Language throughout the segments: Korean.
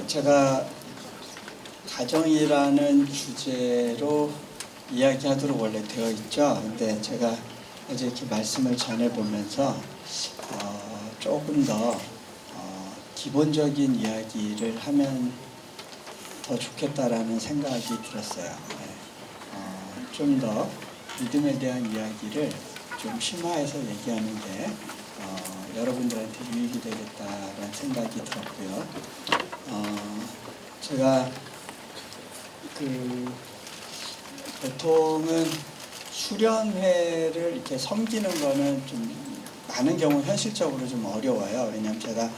제가 가정이라는 주제로 이야기하도록 원래 되어 있죠. 근데 제가 어제 이렇게 말씀을 전해보면서 조금 더 기본적인 이야기를 하면 더 좋겠다라는 생각이 들었어요. 좀 더 믿음에 대한 이야기를 좀 심화해서 얘기하는 게 여러분들한테 유익이 되겠다라는 생각이 들었고요. 제가 보통은 수련회를 이렇게 섬기는 거는 좀 많은 경우 현실적으로 좀 어려워요. 왜냐하면 제가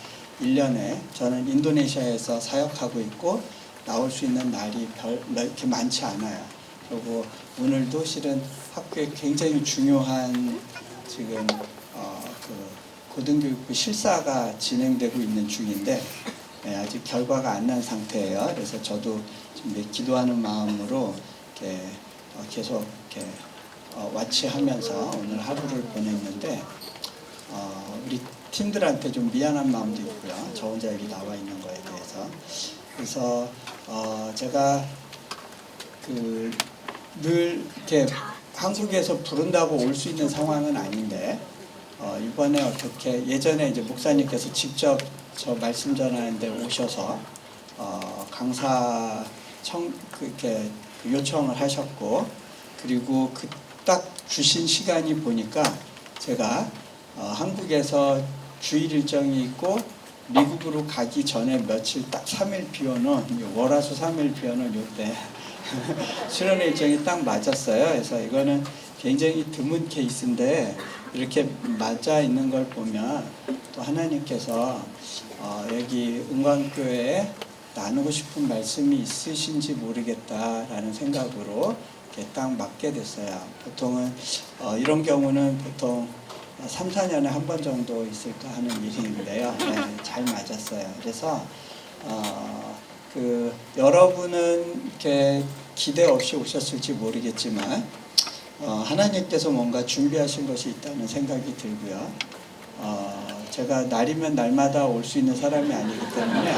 1년에 저는 인도네시아에서 사역하고 있고 나올 수 있는 날이 이렇게 많지 않아요. 그리고 오늘도 실은 학교에 굉장히 중요한 지금 고등교육부 실사가 진행되고 있는 중인데 아직 결과가 안 난 상태예요. 그래서 저도 지금 기도하는 마음으로 이렇게 계속 이렇게 와치하면서 오늘 하루를 보냈는데 우리 팀들한테 좀 미안한 마음도 있고요. 저 혼자 여기 나와 있는 거에 대해서. 그래서 제가 늘 이렇게 한국에서 부른다고 올 수 있는 상황은 아닌데 이번에 어떻게 예전에 이제 목사님께서 직접 저 말씀 전하는데 오셔서 강사 그렇게 요청을 하셨고, 그리고 딱 주신 시간이 보니까 제가 한국에서 주일 일정이 있고 미국으로 가기 전에 며칠 딱 3일 비워놓은 월화수 3일 비워놓은 요때 수련 일정이 딱 맞았어요. 그래서 이거는 굉장히 드문 케이스인데 이렇게 맞아 있는 걸 보면 또 하나님께서 여기 은광교회에 나누고 싶은 말씀이 있으신지 모르겠다라는 생각으로 이렇게 딱 맞게 됐어요. 보통은 이런 경우는 보통 3, 4년에 한 번 정도 있을까 하는 일인데요. 네, 잘 맞았어요. 그래서 여러분은 이렇게 기대 없이 오셨을지 모르겠지만 하나님께서 뭔가 준비하신 것이 있다는 생각이 들고요. 제가 날이면 날마다 올 수 있는 사람이 아니기 때문에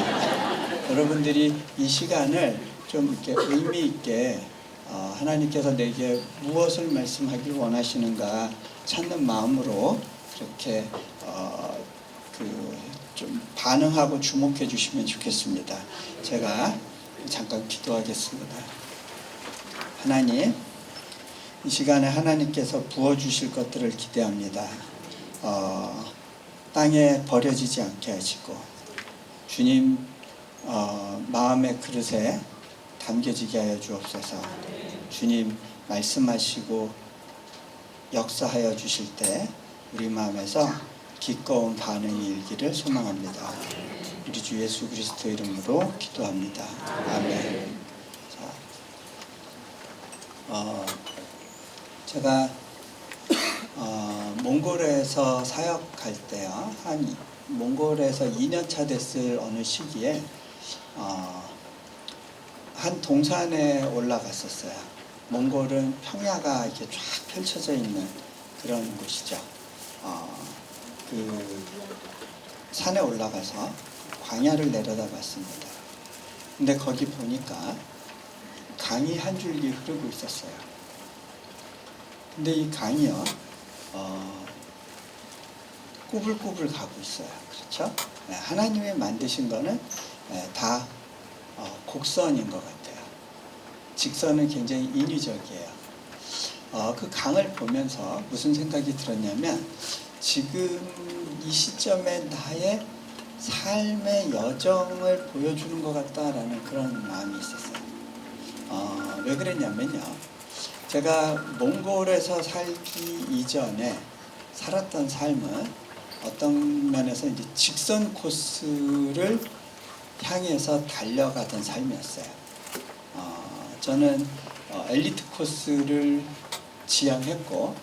여러분들이 이 시간을 좀 이렇게 의미 있게 하나님께서 내게 무엇을 말씀하길 원하시는가 찾는 마음으로 이렇게 좀 반응하고 주목해 주시면 좋겠습니다. 제가 잠깐 기도하겠습니다. 하나님, 이 시간에 하나님께서 부어주실 것들을 기대합니다. 땅에 버려지지 않게 하시고 주님 마음의 그릇에 담겨지게 하여 주옵소서. 주님 말씀하시고 역사하여 주실 때 우리 마음에서 기꺼운 반응이 일기를 소망합니다. 우리 주 예수 그리스도 이름으로 기도합니다. 아멘. 제가 몽골에서 사역할 때요, 몽골에서 2년차 됐을 어느 시기에 한 동산에 올라갔었어요. 몽골은 평야가 이렇게 쫙 펼쳐져 있는 그런 곳이죠. 산에 올라가서 광야를 내려다봤습니다. 근데 거기 보니까 강이 한 줄기 흐르고 있었어요. 근데 이 강이요, 꾸불꾸불 가고 있어요. 그렇죠? 하나님이 만드신 거는 다 곡선인 것 같아요. 직선은 굉장히 인위적이에요. 그 강을 보면서 무슨 생각이 들었냐면, 지금 이 시점에 나의 삶의 여정을 보여주는 것 같다라는 그런 마음이 있었어요. 왜 그랬냐면요, 제가 몽골에서 살기 이전에 살았던 삶은 어떤 면에서 이제 직선 코스를 향해서 달려가던 삶이었어요. 저는 엘리트 코스를 지향했고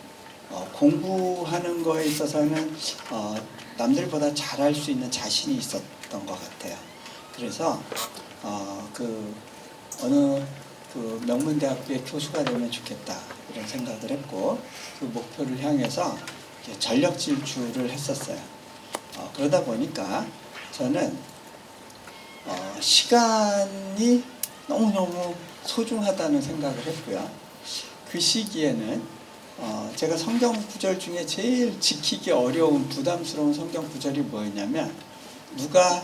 공부하는 거에 있어서는 남들보다 잘할 수 있는 자신이 있었던 것 같아요. 그래서 어느 명문대학교의 교수가 되면 좋겠다 이런 생각을 했고, 그 목표를 향해서 전력 질주를 했었어요. 그러다 보니까 저는 시간이 너무너무 소중하다는 생각을 했고요. 그 시기에는 제가 성경 구절 중에 제일 지키기 어려운 부담스러운 성경 구절이 뭐였냐면, 누가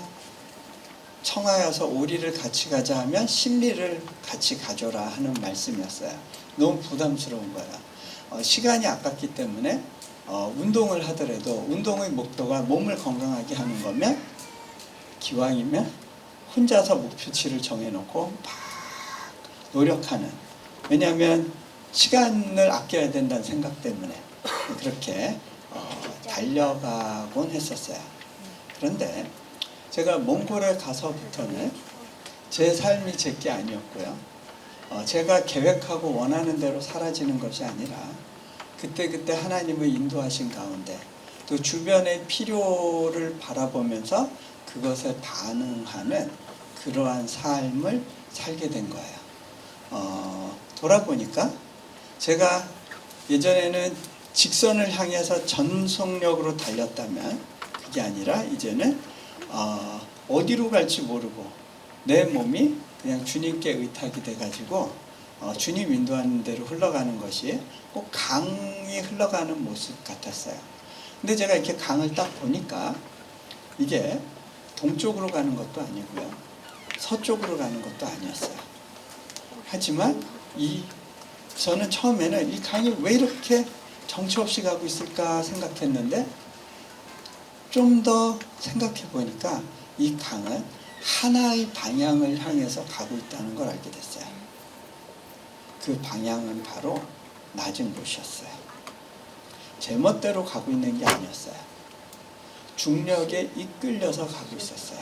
청하여서 오리를 같이 가자 하면 심리를 같이 가져라 하는 말씀이었어요. 너무 부담스러운 거야. 시간이 아깝기 때문에 운동을 하더라도 운동의 목표가 몸을 건강하게 하는 거면, 기왕이면 혼자서 목표치를 정해놓고 막 노력하는, 왜냐하면 시간을 아껴야 된다는 생각 때문에 그렇게 달려가곤 했었어요. 그런데 제가 몽골에 가서부터는 제 삶이 제게 아니었고요. 제가 계획하고 원하는 대로 사라지는 것이 아니라 그때그때 하나님의 인도하신 가운데 또 주변의 필요를 바라보면서 그것에 반응하는 그러한 삶을 살게 된 거예요. 돌아보니까 제가 예전에는 직선을 향해서 전속력으로 달렸다면, 그게 아니라 이제는 어디로 갈지 모르고 내 몸이 그냥 주님께 의탁이 돼가지고 주님 인도하는 대로 흘러가는 것이 꼭 강이 흘러가는 모습 같았어요. 근데 제가 이렇게 강을 딱 보니까 이게 동쪽으로 가는 것도 아니고요, 서쪽으로 가는 것도 아니었어요. 하지만 저는 처음에는 이 강이 왜 이렇게 정처 없이 가고 있을까 생각했는데, 좀 더 생각해 보니까 이 강은 하나의 방향을 향해서 가고 있다는 걸 알게 됐어요. 그 방향은 바로 낮은 곳이었어요. 제멋대로 가고 있는 게 아니었어요. 중력에 이끌려서 가고 있었어요.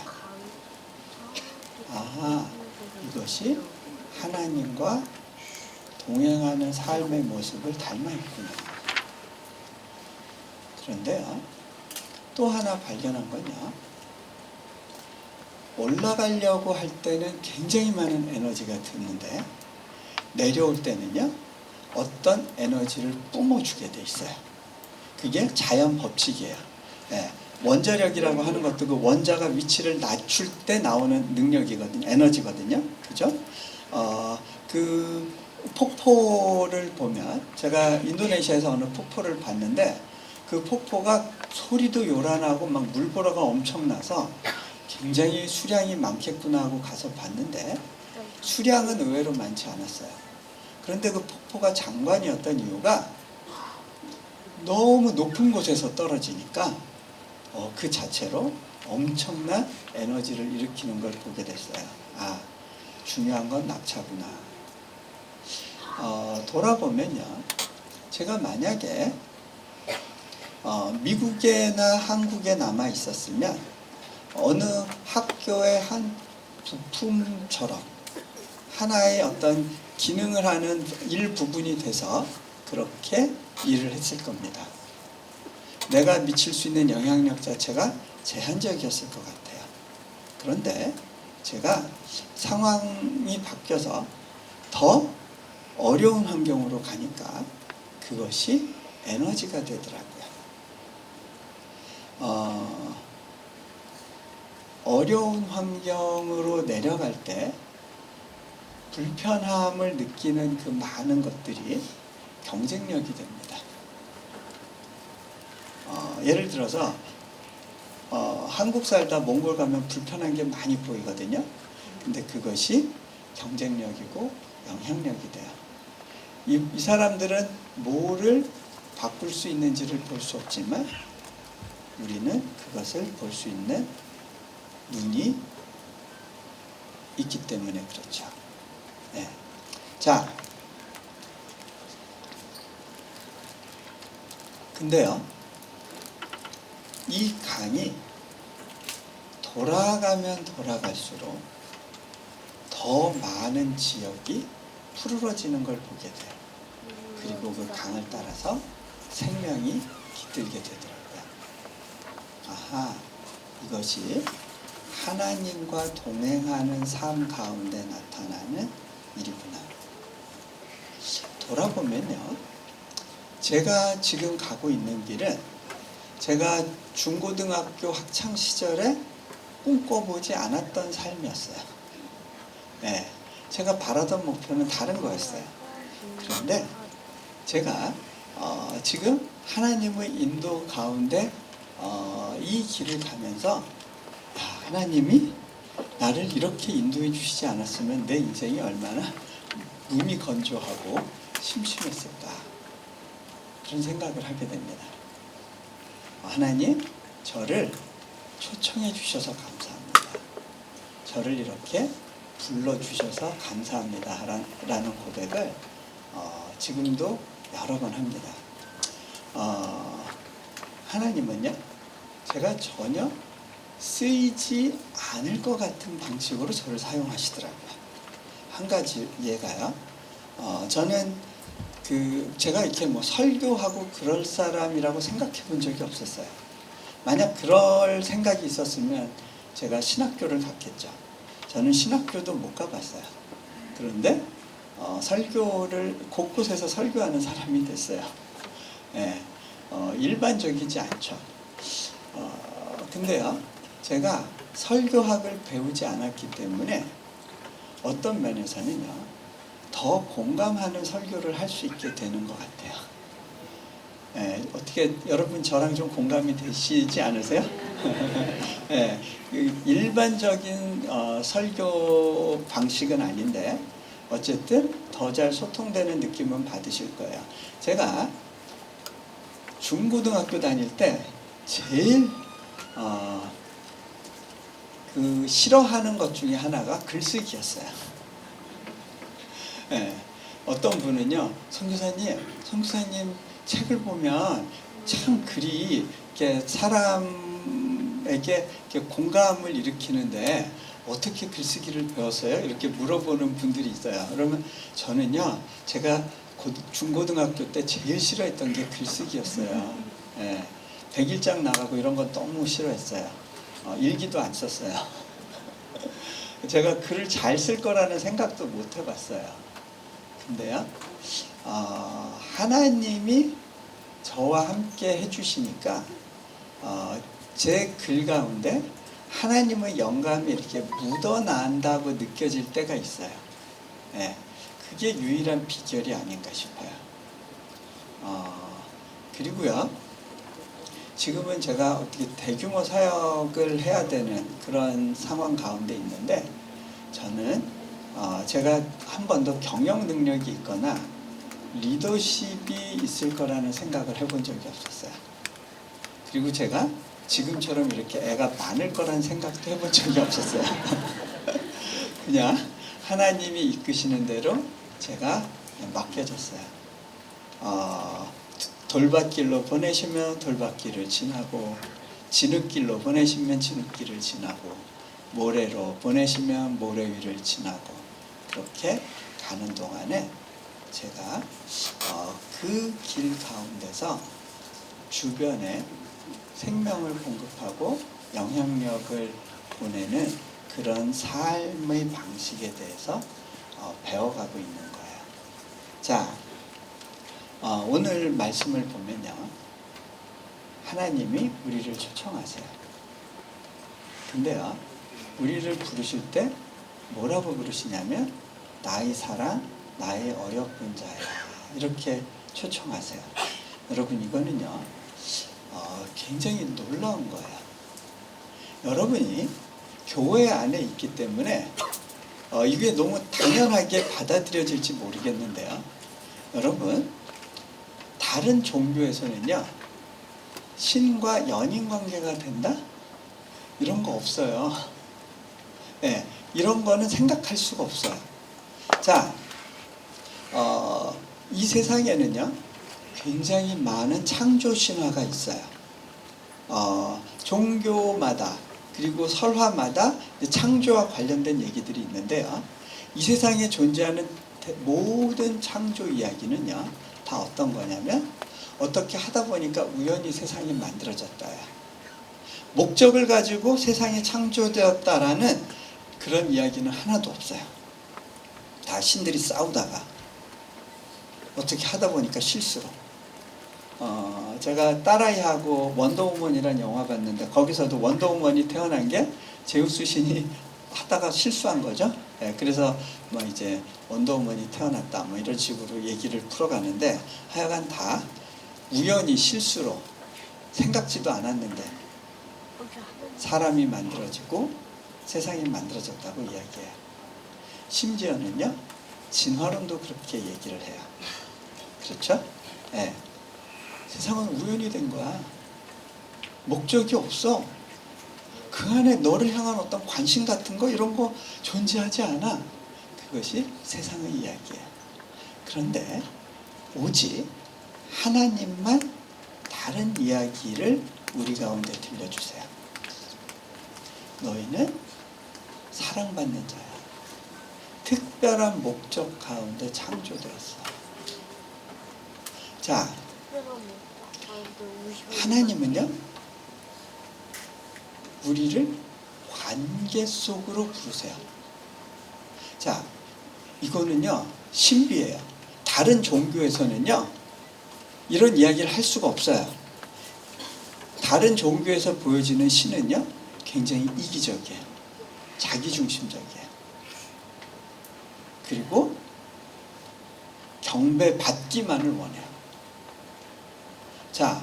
이것이 하나님과 동행하는 삶의 모습을 닮아 있구나. 그런데요, 또 하나 발견한 건요, 올라가려고 할 때는 굉장히 많은 에너지가 드는데 내려올 때는요, 어떤 에너지를 뿜어주게 돼 있어요. 그게 자연 법칙이에요. 원자력이라고 하는 것도 그 원자가 위치를 낮출 때 나오는 능력이거든요. 에너지거든요. 그죠? 그 폭포를 보면, 제가 인도네시아에서 어느 폭포를 봤는데 그 폭포가 소리도 요란하고 막 물보라가 엄청나서 굉장히 수량이 많겠구나 하고 가서 봤는데 수량은 의외로 많지 않았어요. 그런데 그 폭포가 장관이었던 이유가 너무 높은 곳에서 떨어지니까 그 자체로 엄청난 에너지를 일으키는 걸 보게 됐어요. 중요한 건 낙차구나. 돌아보면요, 제가 만약에 미국에나 한국에 남아 있었으면 어느 학교의 한 부품처럼 하나의 어떤 기능을 하는 일부분이 돼서 그렇게 일을 했을 겁니다. 내가 미칠 수 있는 영향력 자체가 제한적이었을 것 같아요. 그런데 제가 상황이 바뀌어서 더 어려운 환경으로 가니까 그것이 에너지가 되더라고요. 어려운 환경으로 내려갈 때 불편함을 느끼는 그 많은 것들이 경쟁력이 됩니다. 예를 들어서 한국 살다 몽골 가면 불편한 게 많이 보이거든요. 근데 그것이 경쟁력이고 영향력이 돼요. 이 사람들은 뭐를 바꿀 수 있는지를 볼 수 없지만 우리는 그것을 볼 수 있는 눈이 있기 때문에 그렇죠. 네. 자, 근데요, 이 강이 돌아가면 돌아갈수록 더 많은 지역이 푸르러지는 걸 보게 돼요. 그리고 그 강을 따라서 생명이 깃들게 되더라고요. 이것이 하나님과 동행하는 삶 가운데 나타나는 일이구나. 돌아보면요, 제가 지금 가고 있는 길은 제가 중고등학교 학창 시절에 꿈꿔보지 않았던 삶이었어요. 네, 제가 바라던 목표는 다른 거였어요. 그런데 제가 지금 하나님의 인도 가운데 이 길을 가면서 하나님이 나를 이렇게 인도해 주시지 않았으면 내 인생이 얼마나 눈이 건조하고 심심했을까, 그런 생각을 하게 됩니다. 하나님, 저를 초청해 주셔서 감사합니다. 저를 이렇게 불러주셔서 감사합니다 라는 고백을 지금도 여러 번 합니다. 하나님은요, 제가 전혀 쓰이지 않을 것 같은 방식으로 저를 사용하시더라고요. 한 가지 예가요. 저는 제가 이렇게 뭐 설교하고 그럴 사람이라고 생각해 본 적이 없었어요. 만약 그럴 생각이 있었으면 제가 신학교를 갔겠죠. 저는 신학교도 못 가봤어요. 그런데 설교를 곳곳에서 설교하는 사람이 됐어요. 예, 일반적이지 않죠. 근데요, 제가 설교학을 배우지 않았기 때문에 어떤 면에서는요, 더 공감하는 설교를 할 수 있게 되는 것 같아요. 예, 어떻게 여러분 저랑 좀 공감이 되시지 않으세요? 예, 일반적인 설교 방식은 아닌데 어쨌든 더 잘 소통되는 느낌은 받으실 거예요. 제가 중고등학교 다닐 때 제일 싫어하는 것 중에 하나가 글쓰기였어요. 네, 어떤 분은요, 선교사님 책을 보면 참 글이 이렇게 사람에게 이렇게 공감을 일으키는데 어떻게 글쓰기를 배웠어요? 이렇게 물어보는 분들이 있어요. 그러면 저는요, 제가 중고등학교 때 제일 싫어했던 게 글쓰기였어요. 네, 백일장 나가고 이런 건 너무 싫어했어요. 일기도 안 썼어요. 제가 글을 잘 쓸 거라는 생각도 못 해봤어요. 근데요, 하나님이 저와 함께 해주시니까 제 글 가운데 하나님의 영감이 이렇게 묻어난다고 느껴질 때가 있어요. 네, 그게 유일한 비결이 아닌가 싶어요. 그리고요, 지금은 제가 어떻게 대규모 사역을 해야 되는 그런 상황 가운데 있는데, 저는 제가 한 번도 경영 능력이 있거나 리더십이 있을 거라는 생각을 해본 적이 없었어요. 그리고 제가 지금처럼 이렇게 애가 많을 거라는 생각도 해본 적이 없었어요. 그냥 하나님이 이끄시는 대로 제가 맡겨졌어요. 돌밭길로 보내시면 돌밭길을 지나고, 진흙길로 보내시면 진흙길을 지나고, 모래로 보내시면 모래 위를 지나고, 그렇게 가는 동안에 제가 그 길 가운데서 주변에 생명을 공급하고 영향력을 보내는 그런 삶의 방식에 대해서 배워가고 있는 거예요. 자, 오늘 말씀을 보면요, 하나님이 우리를 초청하세요. 근데요, 우리를 부르실 때 뭐라고 부르시냐면 나의 사랑, 나의 어여쁜 자야, 이렇게 초청하세요. 여러분, 이거는요 굉장히 놀라운 거예요. 여러분이 교회 안에 있기 때문에 이게 너무 당연하게 받아들여질지 모르겠는데요, 여러분, 다른 종교에서는요, 신과 연인 관계가 된다? 이런 거 없어요. 네, 이런 거는 생각할 수가 없어요. 자, 이 세상에는요, 굉장히 많은 창조 신화가 있어요. 종교마다, 그리고 설화마다 창조와 관련된 얘기들이 있는데요, 이 세상에 존재하는 모든 창조 이야기는요, 다 어떤 거냐면 어떻게 하다 보니까 우연히 세상이 만들어졌다야, 목적을 가지고 세상이 창조되었다라는 그런 이야기는 하나도 없어요. 다 신들이 싸우다가 어떻게 하다 보니까 실수로 제가 딸아이하고 원더우먼이라는 영화 봤는데 거기서도 원더우먼이 태어난 게 제우스 신이 하다가 실수한 거죠. 예, 그래서 뭐 이제 원더우먼이 태어났다 뭐 이런 식으로 얘기를 풀어가는데 하여간 다 우연히 실수로 생각지도 않았는데 사람이 만들어지고 세상이 만들어졌다고 이야기해요. 심지어는요 진화론도 그렇게 얘기를 해요. 그렇죠? 예. 세상은 우연히 된 거야. 목적이 없어. 그 안에 너를 향한 어떤 관심 같은 거 이런 거 존재하지 않아. 그것이 세상의 이야기야. 그런데 오직 하나님만 다른 이야기를 우리 가운데 들려주세요. 너희는 사랑받는 자야. 특별한 목적 가운데 창조되었어. 자, 하나님은요 우리를 관계 속으로 부르세요. 자, 이거는요 신비예요. 다른 종교에서는요 이런 이야기를 할 수가 없어요. 다른 종교에서 보여지는 신은요 굉장히 이기적이에요. 자기중심적이에요. 그리고 경배받기만을 원해요. 자,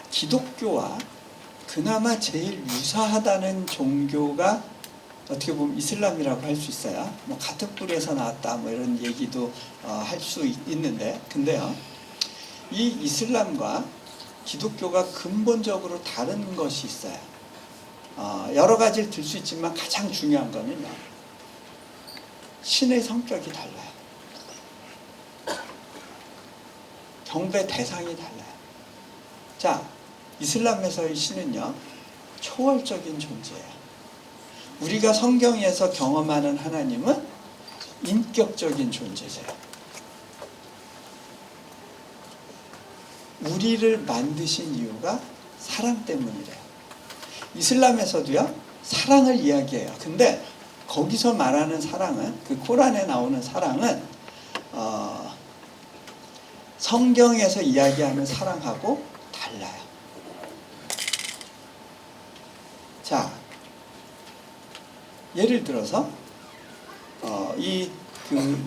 기독교와 그나마 제일 유사하다는 종교가 어떻게 보면 이슬람이라고 할 수 있어요. 뭐 같은 뿌리에서 나왔다 뭐 이런 얘기도 할 수 있는데, 근데요 이 이슬람과 기독교가 근본적으로 다른 것이 있어요. 여러 가지를 들 수 있지만 가장 중요한 거는요 신의 성격이 달라요. 경배 대상이 달라요. 자, 이슬람에서의 신은요 초월적인 존재예요. 우리가 성경에서 경험하는 하나님은 인격적인 존재세요. 우리를 만드신 이유가 사랑 때문이래요. 이슬람에서도요 사랑을 이야기해요. 근데 거기서 말하는 사랑은, 그 코란에 나오는 사랑은 성경에서 이야기하는 사랑하고 달라요. 자, 예를 들어서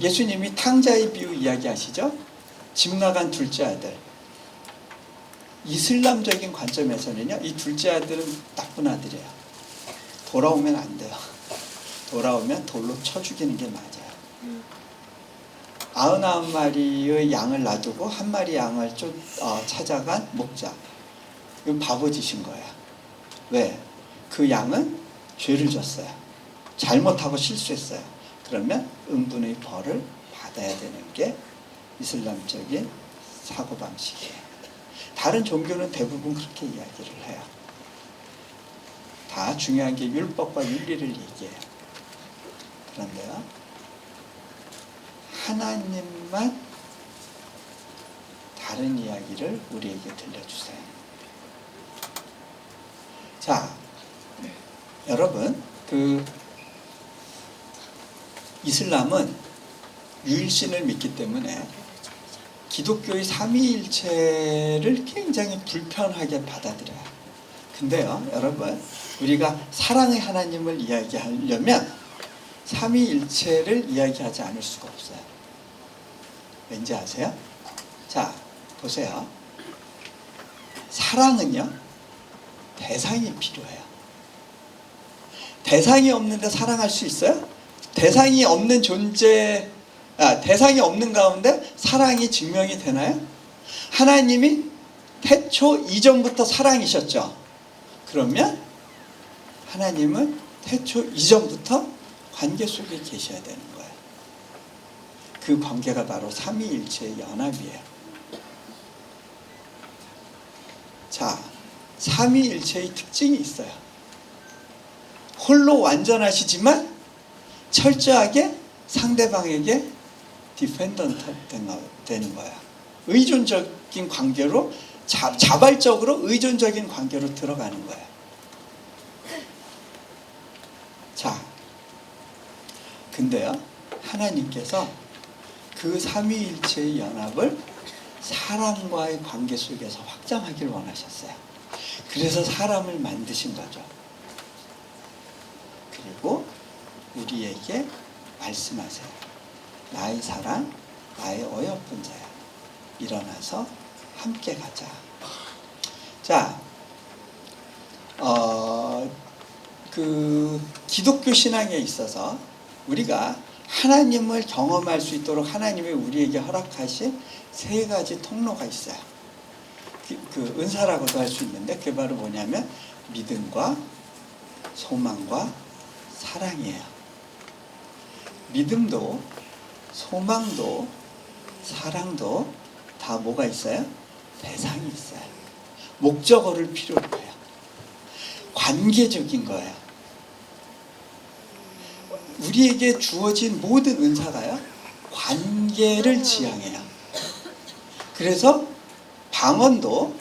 예수님이 탕자의 비유 이야기하시죠? 집 나간 둘째 아들. 이슬람적인 관점에서는요 이 둘째 아들은 나쁜 아들이에요. 돌아오면 안 돼요. 돌아오면 돌로 쳐 죽이는 게 맞아요. 99마리의 양을 놔두고 한 마리 양을 찾아간 목자. 이건 바보짓인 거예요. 왜? 그 양은 죄를 졌어요. 잘못하고 실수했어요. 그러면 응분의 벌을 받아야 되는 게 이슬람적인 사고방식이에요. 다른 종교는 대부분 그렇게 이야기를 해요. 다 중요한 게 율법과 윤리를 얘기해요. 그런데요 하나님만 다른 이야기를 우리에게 들려주세요. 자, 여러분 이슬람은 유일신을 믿기 때문에 기독교의 삼위일체를 굉장히 불편하게 받아들여요. 근데요 여러분, 우리가 사랑의 하나님을 이야기하려면 삼위일체를 이야기하지 않을 수가 없어요. 왠지 아세요? 자, 보세요. 사랑은요 대상이 필요해요. 대상이 없는데 사랑할 수 있어요? 대상이 없는 대상이 없는 가운데 사랑이 증명이 되나요? 하나님이 태초 이전부터 사랑이셨죠. 그러면 하나님은 태초 이전부터 관계 속에 계셔야 되는 거예요. 그 관계가 바로 삼위일체의 연합이에요. 자, 삼위일체의 특징이 있어요. 홀로 완전하시지만 철저하게 상대방에게 디펜던트 되는 거야. 의존적인 관계로, 자발적으로 의존적인 관계로 들어가는 거야. 자, 근데요 하나님께서 그 삼위일체의 연합을 사람과의 관계 속에서 확장하길 원하셨어요. 그래서 사람을 만드신 거죠. 그리고 우리에게 말씀하세요. 나의 사랑, 나의 어여쁜 자야. 일어나서 함께 가자. 자, 그 기독교 신앙에 있어서 우리가 하나님을 경험할 수 있도록 하나님이 우리에게 허락하신 세 가지 통로가 있어요. 그 은사라고도 할 수 있는데 그게 바로 뭐냐면 믿음과 소망과 사랑이에요. 믿음도 소망도 사랑도 다 뭐가 있어요? 대상이 있어요. 목적어를 필요로 해요. 관계적인 거예요. 우리에게 주어진 모든 은사가요, 관계를 지향해요. 그래서 방언도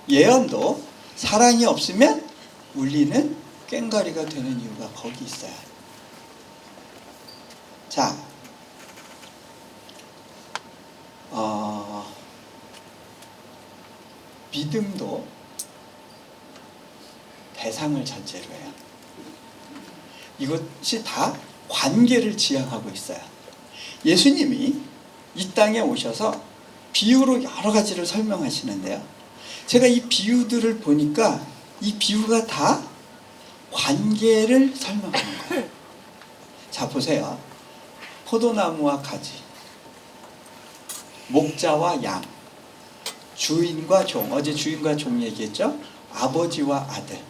예언도 사랑이 없으면 울리는 꽹과리가 되는 이유가 거기 있어요. 자, 믿음도 대상을 전제로 해요. 이것이 다 관계를 지향하고 있어요. 예수님이 이 땅에 오셔서 비유로 여러 가지를 설명하시는데요. 제가 이 비유들을 보니까 이 비유가 다 관계를 설명하는 거예요. 자, 보세요. 포도나무와 가지, 목자와 양, 주인과 종, 어제 주인과 종 얘기했죠? 아버지와 아들,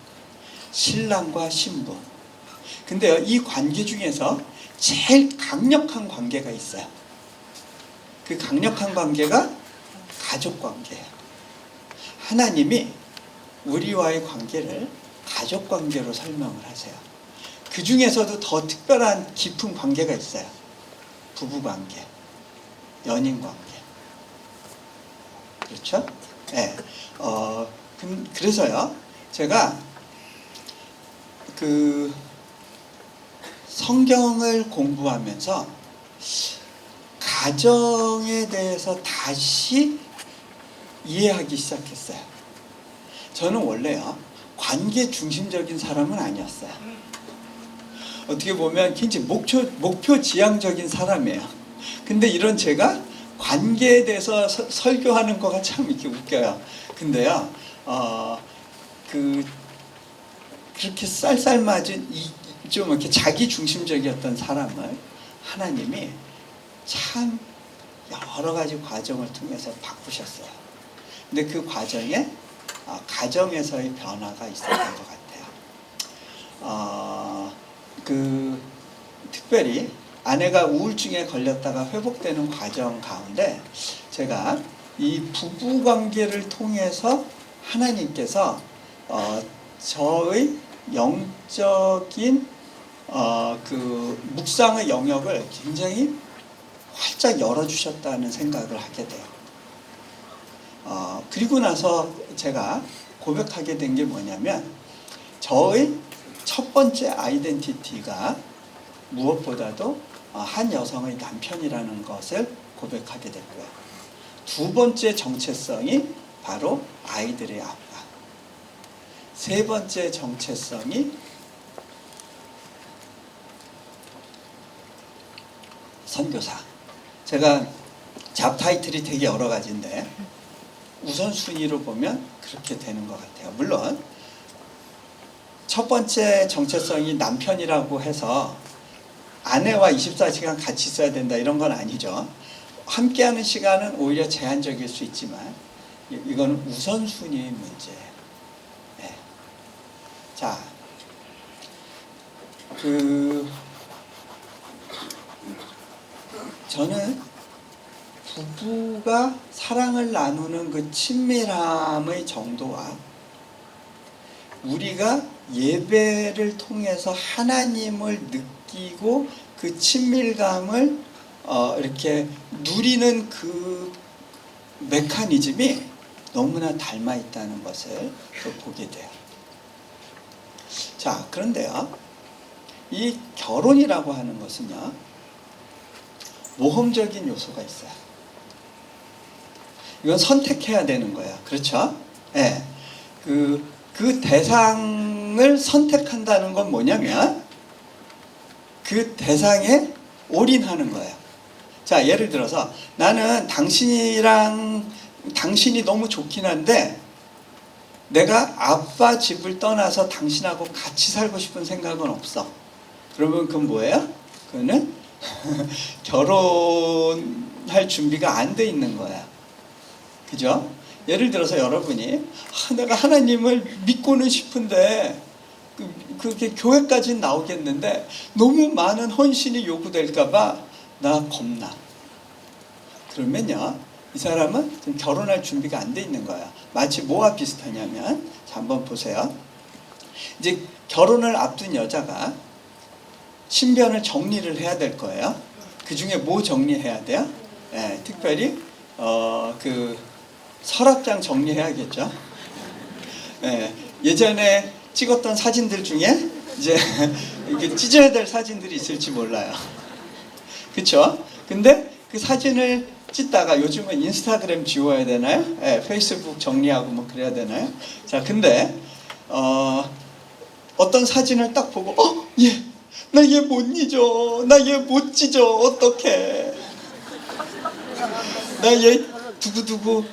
신랑과 신부. 근데요, 이 관계 중에서 제일 강력한 관계가 있어요. 그 강력한 관계가 가족 관계예요. 하나님이 우리와의 관계를 가족 관계로 설명을 하세요. 그 중에서도 더 특별한 깊은 관계가 있어요. 부부 관계, 연인 관계. 그렇죠? 네. 그래서요, 제가 그 성경을 공부하면서 가정에 대해서 다시 이해하기 시작했어요. 저는 원래요, 관계 중심적인 사람은 아니었어요. 어떻게 보면 굉장히 목표 지향적인 사람이에요. 근데 이런 제가 관계에 대해서 설교하는 거가 참 이렇게 웃겨요. 근데요, 그렇게 쌀쌀맞은 좀 이렇게 자기 중심적이었던 사람을 하나님이 참 여러 가지 과정을 통해서 바꾸셨어요. 근데 그 과정에 가정에서의 변화가 있었던 것 같아요. 특별히 아내가 우울증에 걸렸다가 회복되는 과정 가운데 제가 이 부부 관계를 통해서 하나님께서 저의 영적인 그 묵상의 영역을 굉장히 활짝 열어주셨다는 생각을 하게 돼요. 그리고 나서 제가 고백하게 된 게 뭐냐면 저의 첫 번째 아이덴티티가 무엇보다도 한 여성의 남편이라는 것을 고백하게 됐고요. 두 번째 정체성이 바로 아이들의 아빠. 세 번째 정체성이 선교사. 제가 잡 타이틀이 되게 여러 가지인데 우선순위로 보면 그렇게 되는 것 같아요. 물론 첫 번째 정체성이 남편이라고 해서 아내와 24시간 같이 있어야 된다 이런 건 아니죠. 함께하는 시간은 오히려 제한적일 수 있지만 이건 우선순위의 문제예요. 네. 자, 저는 부부가 사랑을 나누는 그 친밀함의 정도와 우리가 예배를 통해서 하나님을 느끼고 그 친밀감을 이렇게 누리는 그 메커니즘이 너무나 닮아 있다는 것을 또 보게 돼요. 자, 그런데요, 이 결혼이라고 하는 것은요, 모험적인 요소가 있어요. 이건 선택해야 되는 거예요. 그렇죠? 예. 그 대상을 선택한다는 건 뭐냐면 그 대상에 올인하는 거예요. 자, 예를 들어서 나는 당신이 너무 좋긴 한데 내가 아빠 집을 떠나서 당신하고 같이 살고 싶은 생각은 없어. 그러면 그건 뭐예요? 그거는 결혼할 준비가 안 돼 있는 거야. 그죠? 예를 들어서 여러분이 내가 하나님을 믿고는 싶은데 그게 교회까지는 나오겠는데 너무 많은 헌신이 요구될까봐 나 겁나. 그러면요, 이 사람은 지금 결혼할 준비가 안 돼 있는 거야. 마치 뭐와 비슷하냐면, 자, 한번 보세요. 이제 결혼을 앞둔 여자가 신변을 정리를 해야 될 거예요. 그 중에 뭐 정리해야 돼요? 특별히 그 서랍장 정리해야겠죠. 예전에 찍었던 사진들 중에 이제 이게 찢어야 될 사진들이 있을지 몰라요. 그렇죠? 근데 그 사진을 찢다가 요즘은 인스타그램 지워야 되나요? 페이스북 정리하고 뭐 그래야 되나요? 자, 근데 어떤 사진을 딱 보고 나 얘 못 잊어. 나 얘 못 찢어. 어떡해. 나 얘 두고두고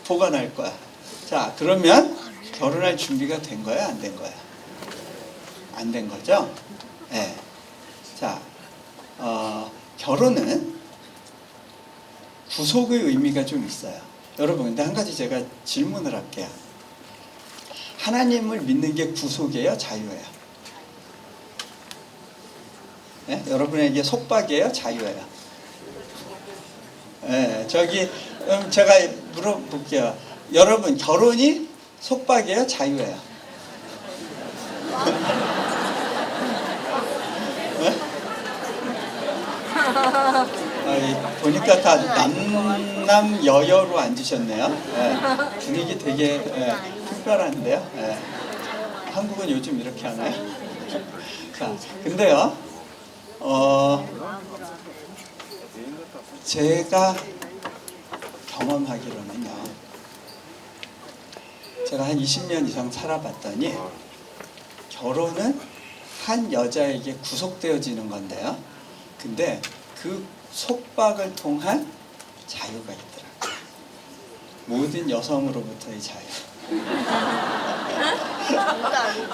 보관할 거야. 자, 그러면 결혼할 준비가 된 거야? 안 된 거야? 안 된 거죠? 네. 자, 결혼은 구속의 의미가 좀 있어요. 여러분, 근데 한 가지 제가 질문을 할게요. 하나님을 믿는 게 구속이에요? 자유예요? 네? 여러분에게 속박이에요? 자유예요? 네, 제가 물어볼게요. 여러분, 결혼이 속박이에요? 자유예요? 네? 보니까 다 남남여여로 앉으셨네요. 분위기 되게 특별한데요. 한국은 요즘 이렇게 하나요? 자, 근데요, 제가 경험하기로는요, 제가 한 20년 이상 살아봤더니 결혼은 한 여자에게 구속되어지는 건데요. 근데 그 속박을 통한 자유가 있더라고요. 모든 여성으로부터의 자유.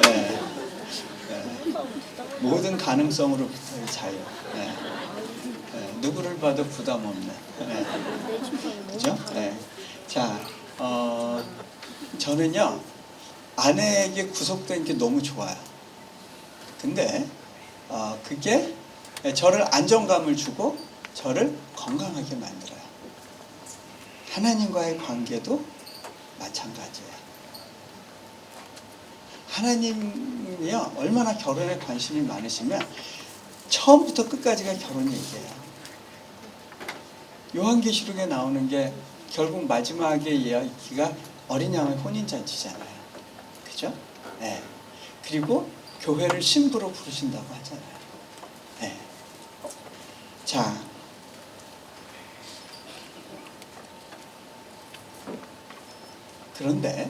네. 모든 가능성으로부터의 자유. 누구를 봐도 부담 없는. 그죠? 자, 저는요, 아내에게 구속된 게 너무 좋아요. 근데 그게 저를 안정감을 주고 저를 건강하게 만들어요. 하나님과의 관계도 마찬가지예요. 하나님이요, 얼마나 결혼에 관심이 많으시면 처음부터 끝까지가 결혼 얘기예요. 요한계시록에 나오는 게 결국 마지막에 이야기가 어린 양의 혼인잔치잖아요. 그죠? 네. 그리고 교회를 신부로 부르신다고 하잖아요. 네. 자, 그런데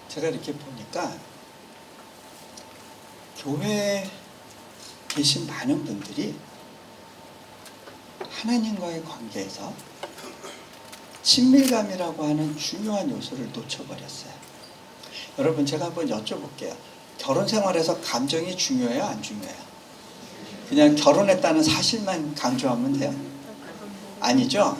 제가 이렇게 보니까 교회에 계신 많은 분들이 하나님과의 관계에서 친밀감이라고 하는 중요한 요소를 놓쳐버렸어요. 여러분, 제가 한번 여쭤볼게요. 결혼 생활에서 감정이 중요해요? 안 중요해요? 그냥 결혼했다는 사실만 강조하면 돼요? 아니죠?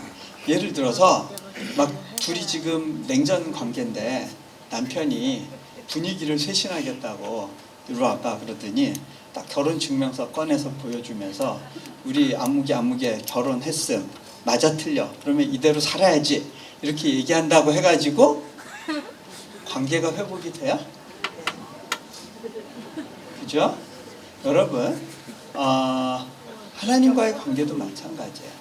예를 들어서 막 둘이 지금 냉전 관계인데 남편이 분위기를 쇄신하겠다고 이리 와봐 그러더니 딱 결혼 증명서 꺼내서 보여주면서 우리 아무개 결혼했음, 맞아 틀려, 그러면 이대로 살아야지, 이렇게 얘기한다고 해가지고 관계가 회복이 돼요? 그죠? 여러분, 하나님과의 관계도 마찬가지예요.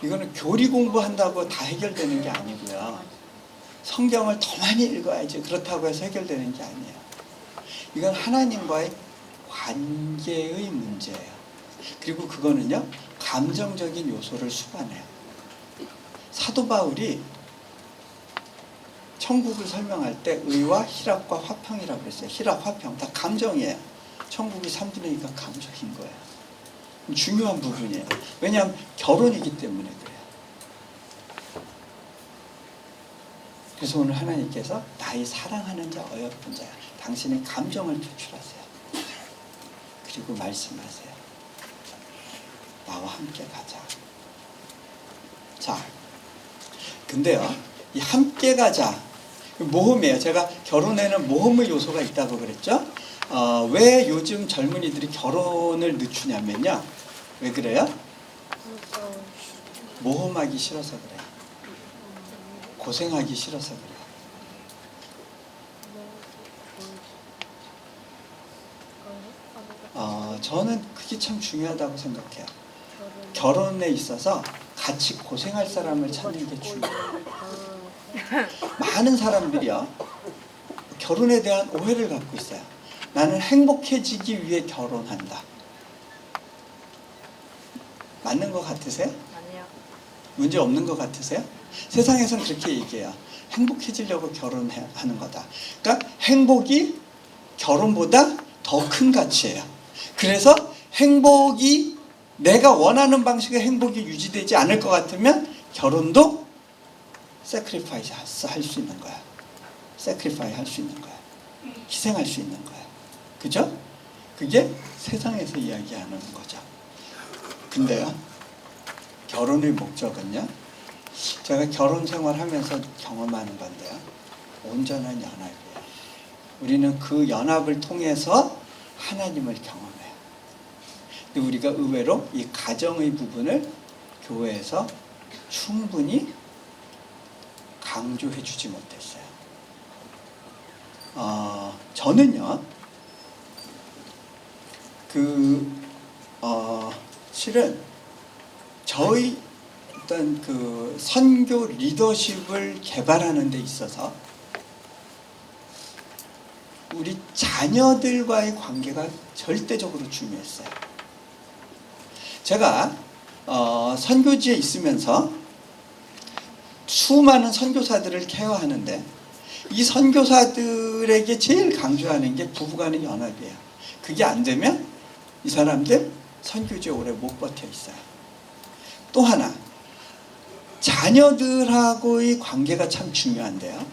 이거는 교리 공부한다고 다 해결되는 게 아니고요. 성경을 더 많이 읽어야지 그렇다고 해서 해결되는 게 아니에요. 이건 하나님과의 관계의 문제예요. 그리고 그거는요, 감정적인 요소를 수반해요. 사도 바울이 천국을 설명할 때 의와 희락과 화평이라고 그랬어요. 희락, 화평 다 감정이에요. 천국이 3분의 2가 감정인 거예요. 중요한 부분이에요. 왜냐하면 결혼이기 때문에 그래요. 그래서 오늘 하나님께서 나의 사랑하는 자, 어여쁜 자야, 당신의 감정을 표출하세요. 그리고 말씀하세요. 나와 함께 가자. 자, 근데요, 이 함께 가자, 모험이에요. 제가 결혼에는 모험의 요소가 있다고 그랬죠. 왜 요즘 젊은이들이 결혼을 늦추냐면요, 왜 그래요? 모험하기 싫어서 그래요. 고생하기 싫어서 그래요. 저는 그게 참 중요하다고 생각해요. 결혼에 있어서 같이 고생할 사람을 찾는 게 중요해요. 많은 사람들이요, 결혼에 대한 오해를 갖고 있어요. 나는 행복해지기 위해 결혼한다. 맞는 것 같으세요? 아니요. 문제 없는 것 같으세요? 세상에서는 그렇게 얘기해요. 행복해지려고 결혼하는 거다. 그러니까 행복이 결혼보다 더 큰 가치예요. 그래서 행복이, 내가 원하는 방식의 행복이 유지되지 않을 것 같으면 결혼도 sacrifice 할 수 있는 거야. sacrifice 할 수 있는 거야. 희생할 수 있는 거야. 그죠? 그게 세상에서 이야기하는 거죠. 근데요, 결혼의 목적은요, 제가 결혼 생활하면서 경험하는 건데요, 온전한 연합이에요. 우리는 그 연합을 통해서 하나님을 경험해요. 근데 우리가 의외로 이 가정의 부분을 교회에서 충분히 강조해 주지 못했어요. 저는요, 실은 저희 어떤 그 선교 리더십을 개발하는 데 있어서 우리 자녀들과의 관계가 절대적으로 중요했어요. 제가 선교지에 있으면서 수많은 선교사들을 케어하는데, 이 선교사들에게 제일 강조하는 게 부부간의 연합이에요. 그게 안 되면 이 사람들 선교지에 오래 못 버텨 있어요. 또 하나, 자녀들하고의 관계가 참 중요한데요,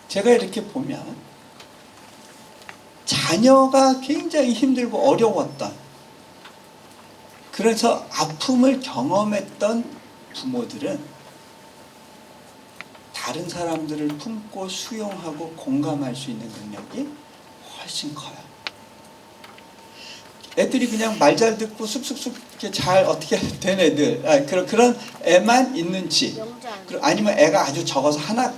제가 이렇게 보면 자녀가 굉장히 힘들고 어려웠던, 그래서 아픔을 경험했던 부모들은 다른 사람들을 품고 수용하고 공감할 수 있는 능력이 훨씬 커요. 애들이 그냥 말 잘 듣고 쑥쑥쑥 이렇게 잘 어떻게 된 애들, 그런 애만 있는지, 아니면 애가 아주 적어서 하나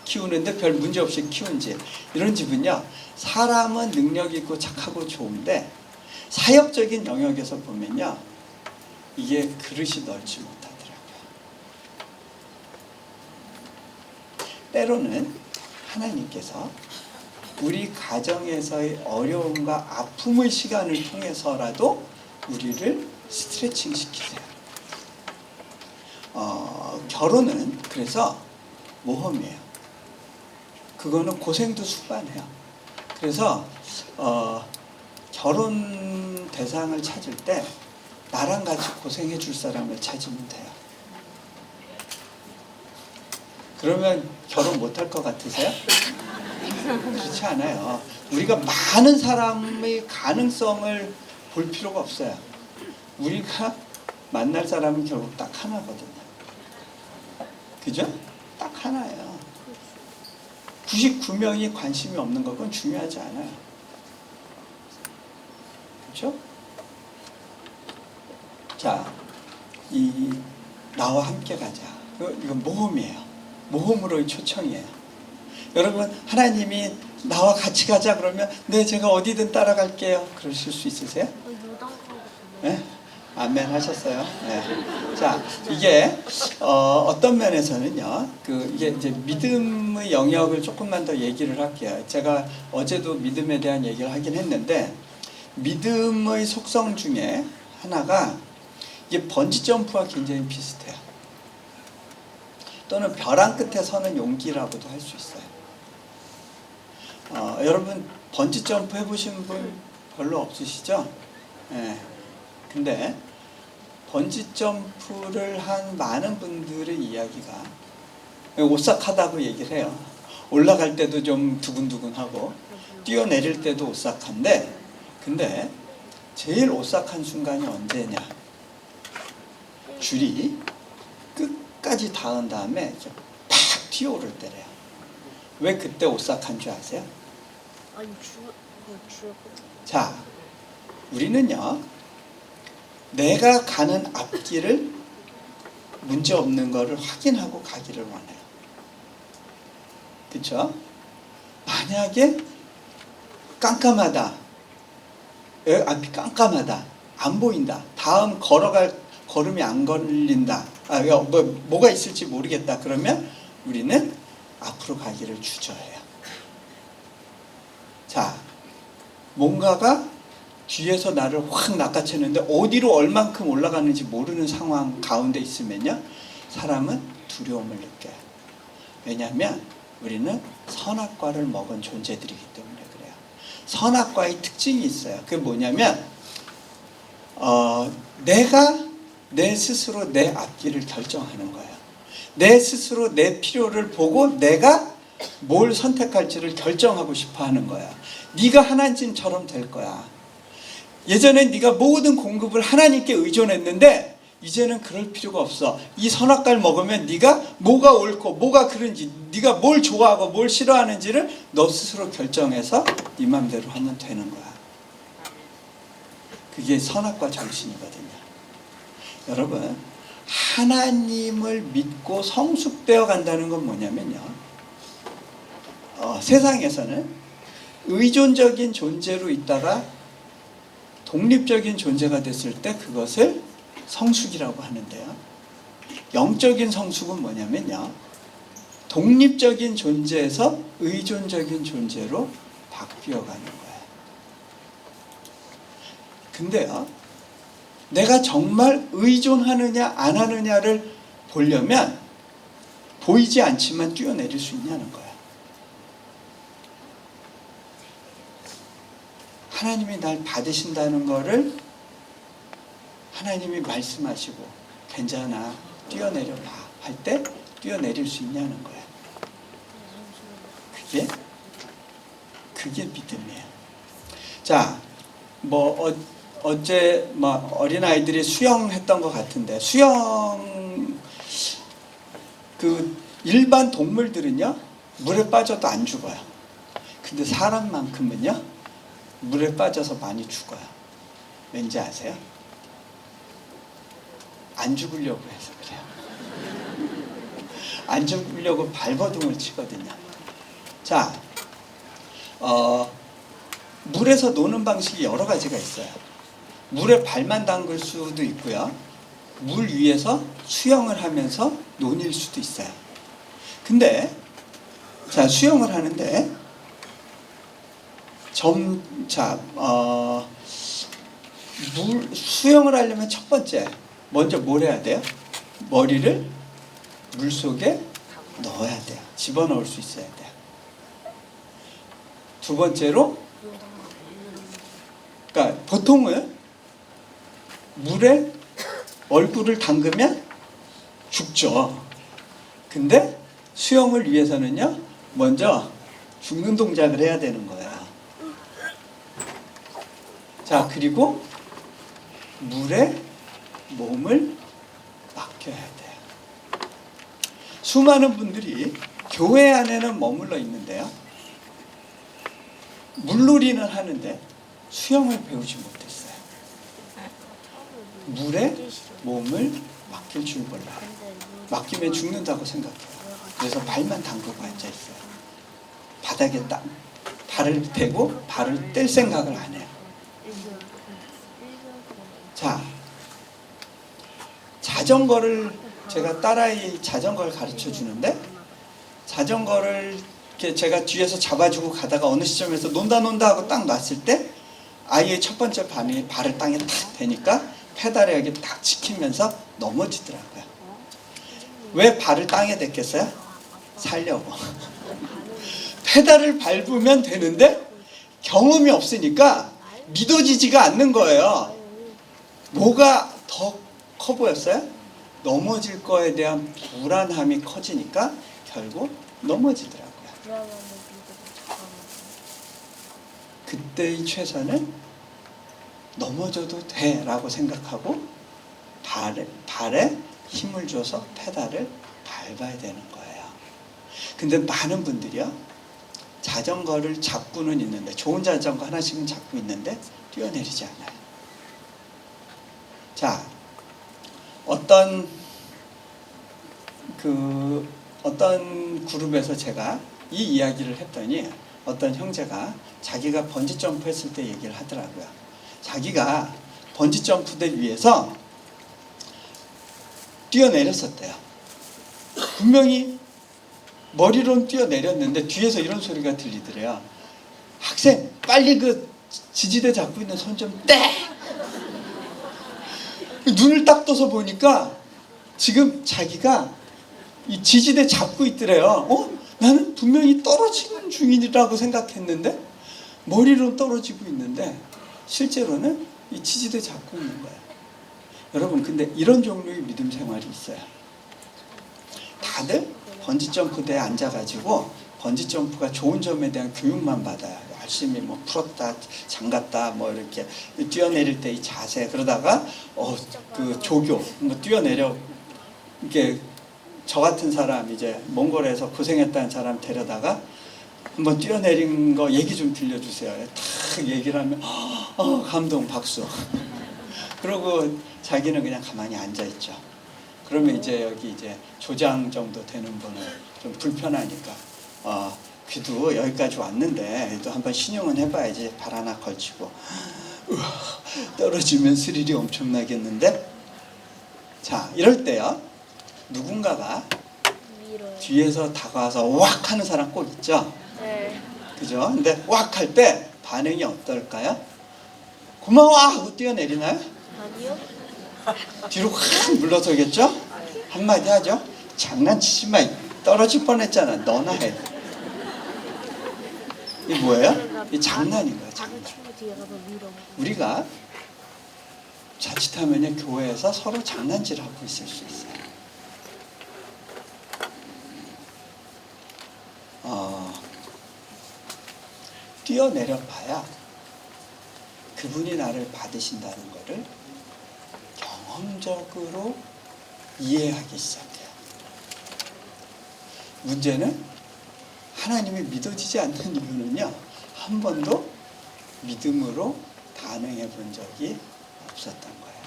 키우는데 별 문제 없이 키운지, 이런 집은요, 사람은 능력 있고 착하고 좋은데 사역적인 영역에서 보면요, 이게 그릇이 넓지 못하더라고요. 때로는 하나님께서 우리 가정에서의 어려움과 아픔의 시간을 통해서라도 우리를 스트레칭 시키세요. 결혼은 그래서 모험이에요. 그거는 고생도 수반해요. 그래서 결혼 대상을 찾을 때 나랑 같이 고생해 줄 사람을 찾으면 돼요. 그러면 결혼 못할 것 같으세요? 그렇지 않아요. 우리가 많은 사람의 가능성을 볼 필요가 없어요. 우리가 만날 사람은 결국 딱 하나거든요. 그죠? 딱 하나예요. 99명이 관심이 없는 건 중요하지 않아요. 그렇죠? 자, 나와 함께 가자. 이건 모험이에요. 모험으로의 초청이에요. 여러분, 하나님이 나와 같이 가자 그러면 네, 제가 어디든 따라갈게요. 그러실 수 있으세요? 네? 아멘 하셨어요. 네. 자, 이게 어떤 면에서는요, 이게 이제 믿음의 영역을 조금만 더 얘기를 할게요. 제가 어제도 믿음에 대한 얘기를 하긴 했는데, 믿음의 속성 중에 하나가 이게 번지 점프와 굉장히 비슷해요. 또는 벼랑 끝에 서는 용기라고도 할 수 있어요. 여러분 번지 점프 해보신 분 별로 없으시죠? 예. 근데 번지 점프를 한 많은 분들의 이야기가 오싹하다고 얘기를 해요. 올라갈 때도 좀 두근두근하고 뛰어내릴 때도 오싹한데, 근데 제일 오싹한 순간이 언제냐? 줄이 끝까지 닿은 다음에 팍 튀어오를 때래요. 왜 그때 오싹한 줄 아세요? 아니 자, 우리는요, 내가 가는 앞길을 문제 없는 거를 확인하고 가기를 원해요. 그렇죠? 만약에 깜깜하다, 앞이 깜깜하다, 안 보인다, 다음 걸어갈 걸음이 안 걸린다, 뭐가 있을지 모르겠다, 그러면 우리는 앞으로 가기를 주저해요. 자, 뭔가가 뒤에서 나를 확 낚아채는데 어디로 얼만큼 올라가는지 모르는 상황 가운데 있으면요, 사람은 두려움을 느껴요. 왜냐하면 우리는 선악과를 먹은 존재들이기 때문에 그래요. 선악과의 특징이 있어요. 그게 뭐냐면 내가 내 스스로 내 앞길을 결정하는 거예요. 내 스스로 내 필요를 보고 내가 뭘 선택할지를 결정하고 싶어 하는 거야. 네가 하나님처럼 될 거야. 예전엔 네가 모든 공급을 하나님께 의존했는데 이제는 그럴 필요가 없어. 이 선악과를 먹으면 네가 뭐가 옳고 뭐가 그른지, 네가 뭘 좋아하고 뭘 싫어하는지를 너 스스로 결정해서 네 맘대로 하면 되는 거야. 그게 선악과 정신이거든요. 여러분, 하나님을 믿고 성숙되어 간다는 건 뭐냐면요, 세상에서는 의존적인 존재로 있다가 독립적인 존재가 됐을 때 그것을 성숙이라고 하는데요, 영적인 성숙은 뭐냐면요, 독립적인 존재에서 의존적인 존재로 바뀌어가는 거예요. 근데요, 내가 정말 의존하느냐 안 하느냐를 보려면 보이지 않지만 뛰어내릴 수 있냐는 거예요. 하나님이 날 받으신다는 거를 하나님이 말씀하시고 괜찮아, 뛰어내려봐 할 때 뛰어내릴 수 있냐는 거예요. 그게 믿음이에요. 자, 어제 어린아이들이 수영했던 것 같은데, 수영, 일반 동물들은요, 물에 빠져도 안 죽어요. 근데 사람만큼은요, 물에 빠져서 많이 죽어요. 왠지 아세요? 안 죽으려고 해서 그래요. 안 죽으려고 발버둥을 치거든요. 자, 물에서 노는 방식이 여러 가지가 있어요. 물에 발만 담글 수도 있고요, 물 위에서 수영을 하면서 논일 수도 있어요. 근데 자, 수영을 하는데 수영을 하려면 첫 번째 먼저 뭘 해야 돼요? 머리를 물 속에 넣어야 돼요. 집어넣을 수 있어야 돼요. 두 번째로, 그러니까 보통은 물에 얼굴을 담그면 죽죠. 근데 수영을 위해서는요, 먼저 죽는 동작을 해야 되는 거예요. 자, 그리고 물에 몸을 맡겨야 돼요. 수많은 분들이 교회 안에는 머물러 있는데요, 물놀이는 하는데 수영을 배우지 못했어요. 물에 몸을 맡길 줄 몰라요. 맡기면 죽는다고 생각해요. 그래서 발만 담그고 앉아있어요. 바닥에 발을 대고 발을 뗄 생각을 안 해요. 자, 자전거를 제가 딸아이 자전거를 가르쳐 주는데, 자전거를 이렇게 제가 뒤에서 잡아주고 가다가 어느 시점에서 논다 하고 딱 놨을 때 아이의 첫 번째 발을 땅에 탁 대니까 페달에 여기 딱 찍히면서 넘어지더라고요. 왜 발을 땅에 댔겠어요? 살려고. 페달을 밟으면 되는데 경험이 없으니까 믿어지지가 않는 거예요. 뭐가 더 커 보였어요? 넘어질 거에 대한 불안함이 커지니까 결국 넘어지더라고요. 그때의 최선은 넘어져도 돼 라고 생각하고 발에 힘을 줘서 페달을 밟아야 되는 거예요. 근데 많은 분들이요, 자전거를 잡고는 있는데, 좋은 자전거 하나씩은 잡고 있는데 뛰어내리지 않아요. 자, 어떤 그룹에서 제가 이 이야기를 했더니 어떤 형제가 자기가 번지 점프 했을 때 얘기를 하더라고요. 자기가 번지 점프대 위에서 뛰어내렸었대요. 분명히 머리로는 뛰어내렸는데 뒤에서 이런 소리가 들리더래요. 학생, 빨리 그 지지대 잡고 있는 손 좀 떼! 눈을 딱 떠서 보니까 지금 자기가 이 지지대 잡고 있더래요. 나는 분명히 떨어지는 중이라고 생각했는데 머리로 떨어지고 있는데 실제로는 이 지지대 잡고 있는 거예요. 여러분, 근데 이런 종류의 믿음 생활이 있어요. 다들 번지점프대에 앉아가지고 번지점프가 좋은 점에 대한 교육만 받아요. 열심히 뭐 풀었다, 잠갔다, 뭐 이렇게 뛰어내릴 때 이 자세, 그러다가 그 조교, 뭐 뛰어내려, 이게 저 같은 사람, 이제 몽골에서 고생했다는 사람 데려다가 한번 뛰어내린 거 얘기 좀 들려주세요. 탁 얘기를 하면 감동, 박수. 그러고 자기는 그냥 가만히 앉아있죠. 그러면 이제 여기 이제 조장 정도 되는 분은 좀 불편하니까 귀도 여기까지 왔는데 또 한번 신용은 해봐야지. 발 하나 걸치고 떨어지면 스릴이 엄청나겠는데. 자, 이럴 때요, 누군가가 뒤에서 다가와서 왁 하는 사람 꼭 있죠. 네. 그죠? 근데 왁 할 때 반응이 어떨까요? 고마워 하고 뛰어내리나요? 아니요. 뒤로 확 물러서겠죠? 한마디 하죠. 장난치지 마, 떨어질 뻔했잖아, 너나 해. 이게 뭐예요? 이 장난인 거야, 장난. 우리가 자칫하면 교회에서 서로 장난질하고 있을 수 있어요. 뛰어내려 봐야 그분이 나를 받으신다는 것을 경험적으로 이해하기 시작해요. 문제는 하나님이 믿어지지 않는 이유는요, 한 번도 믿음으로 반응해 본 적이 없었던 거예요.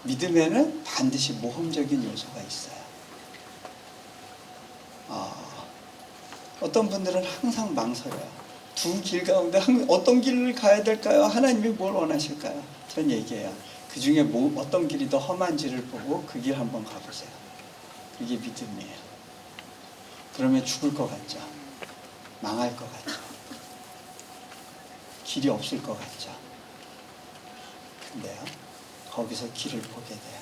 믿음에는 반드시 모험적인 요소가 있어요. 어떤 분들은 항상 망설여요. 두 길 가운데 어떤 길을 가야 될까요? 하나님이 뭘 원하실까요? 전 얘기해요. 그 중에 어떤 길이 더 험한지를 보고 그 길 한번 가보세요. 그게 믿음이에요. 그러면 죽을 것 같죠? 망할 것 같죠? 길이 없을 것 같죠? 근데요, 거기서 길을 보게 돼요.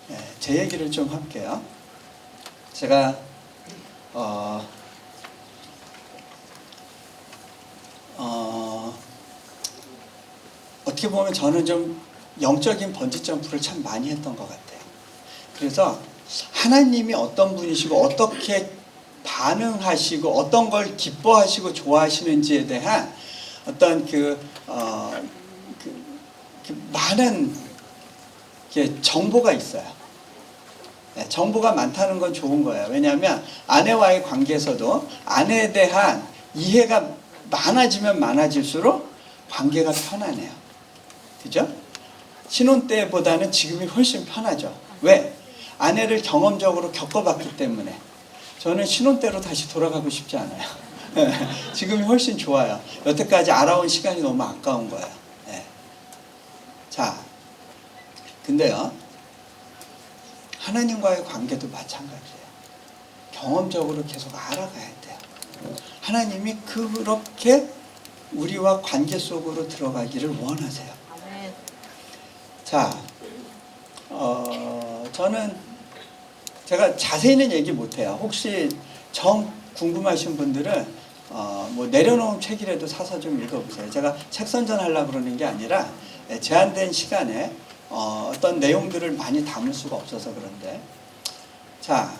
네, 제 얘기를 좀 할게요. 제가 어떻게 보면 저는 좀 영적인 번지점프를 참 많이 했던 것 같아요. 그래서 하나님이 어떤 분이시고 어떻게 반응하시고 어떤 걸 기뻐하시고 좋아하시는지에 대한 어떤 많은 정보가 있어요. 네, 정보가 많다는 건 좋은 거예요. 왜냐하면 아내와의 관계에서도 아내에 대한 이해가 많아지면 많아질수록 관계가 편안해요. 그죠? 신혼 때보다는 지금이 훨씬 편하죠. 왜? 아내를 경험적으로 겪어봤기 때문에. 저는 신혼 때로 다시 돌아가고 싶지 않아요. 지금이 훨씬 좋아요. 여태까지 알아온 시간이 너무 아까운 거예요. 네. 자, 근데요, 하나님과의 관계도 마찬가지예요. 경험적으로 계속 알아가야 돼요. 하나님이 그렇게 우리와 관계 속으로 들어가기를 원하세요. 아멘. 자, 저는 제가 자세히는 얘기 못해요. 혹시 정 궁금하신 분들은 뭐 내려놓은 책이라도 사서 좀 읽어보세요. 제가 책 선전하려고 그러는 게 아니라 제한된 시간에 어떤 내용들을 많이 담을 수가 없어서 그런데, 자,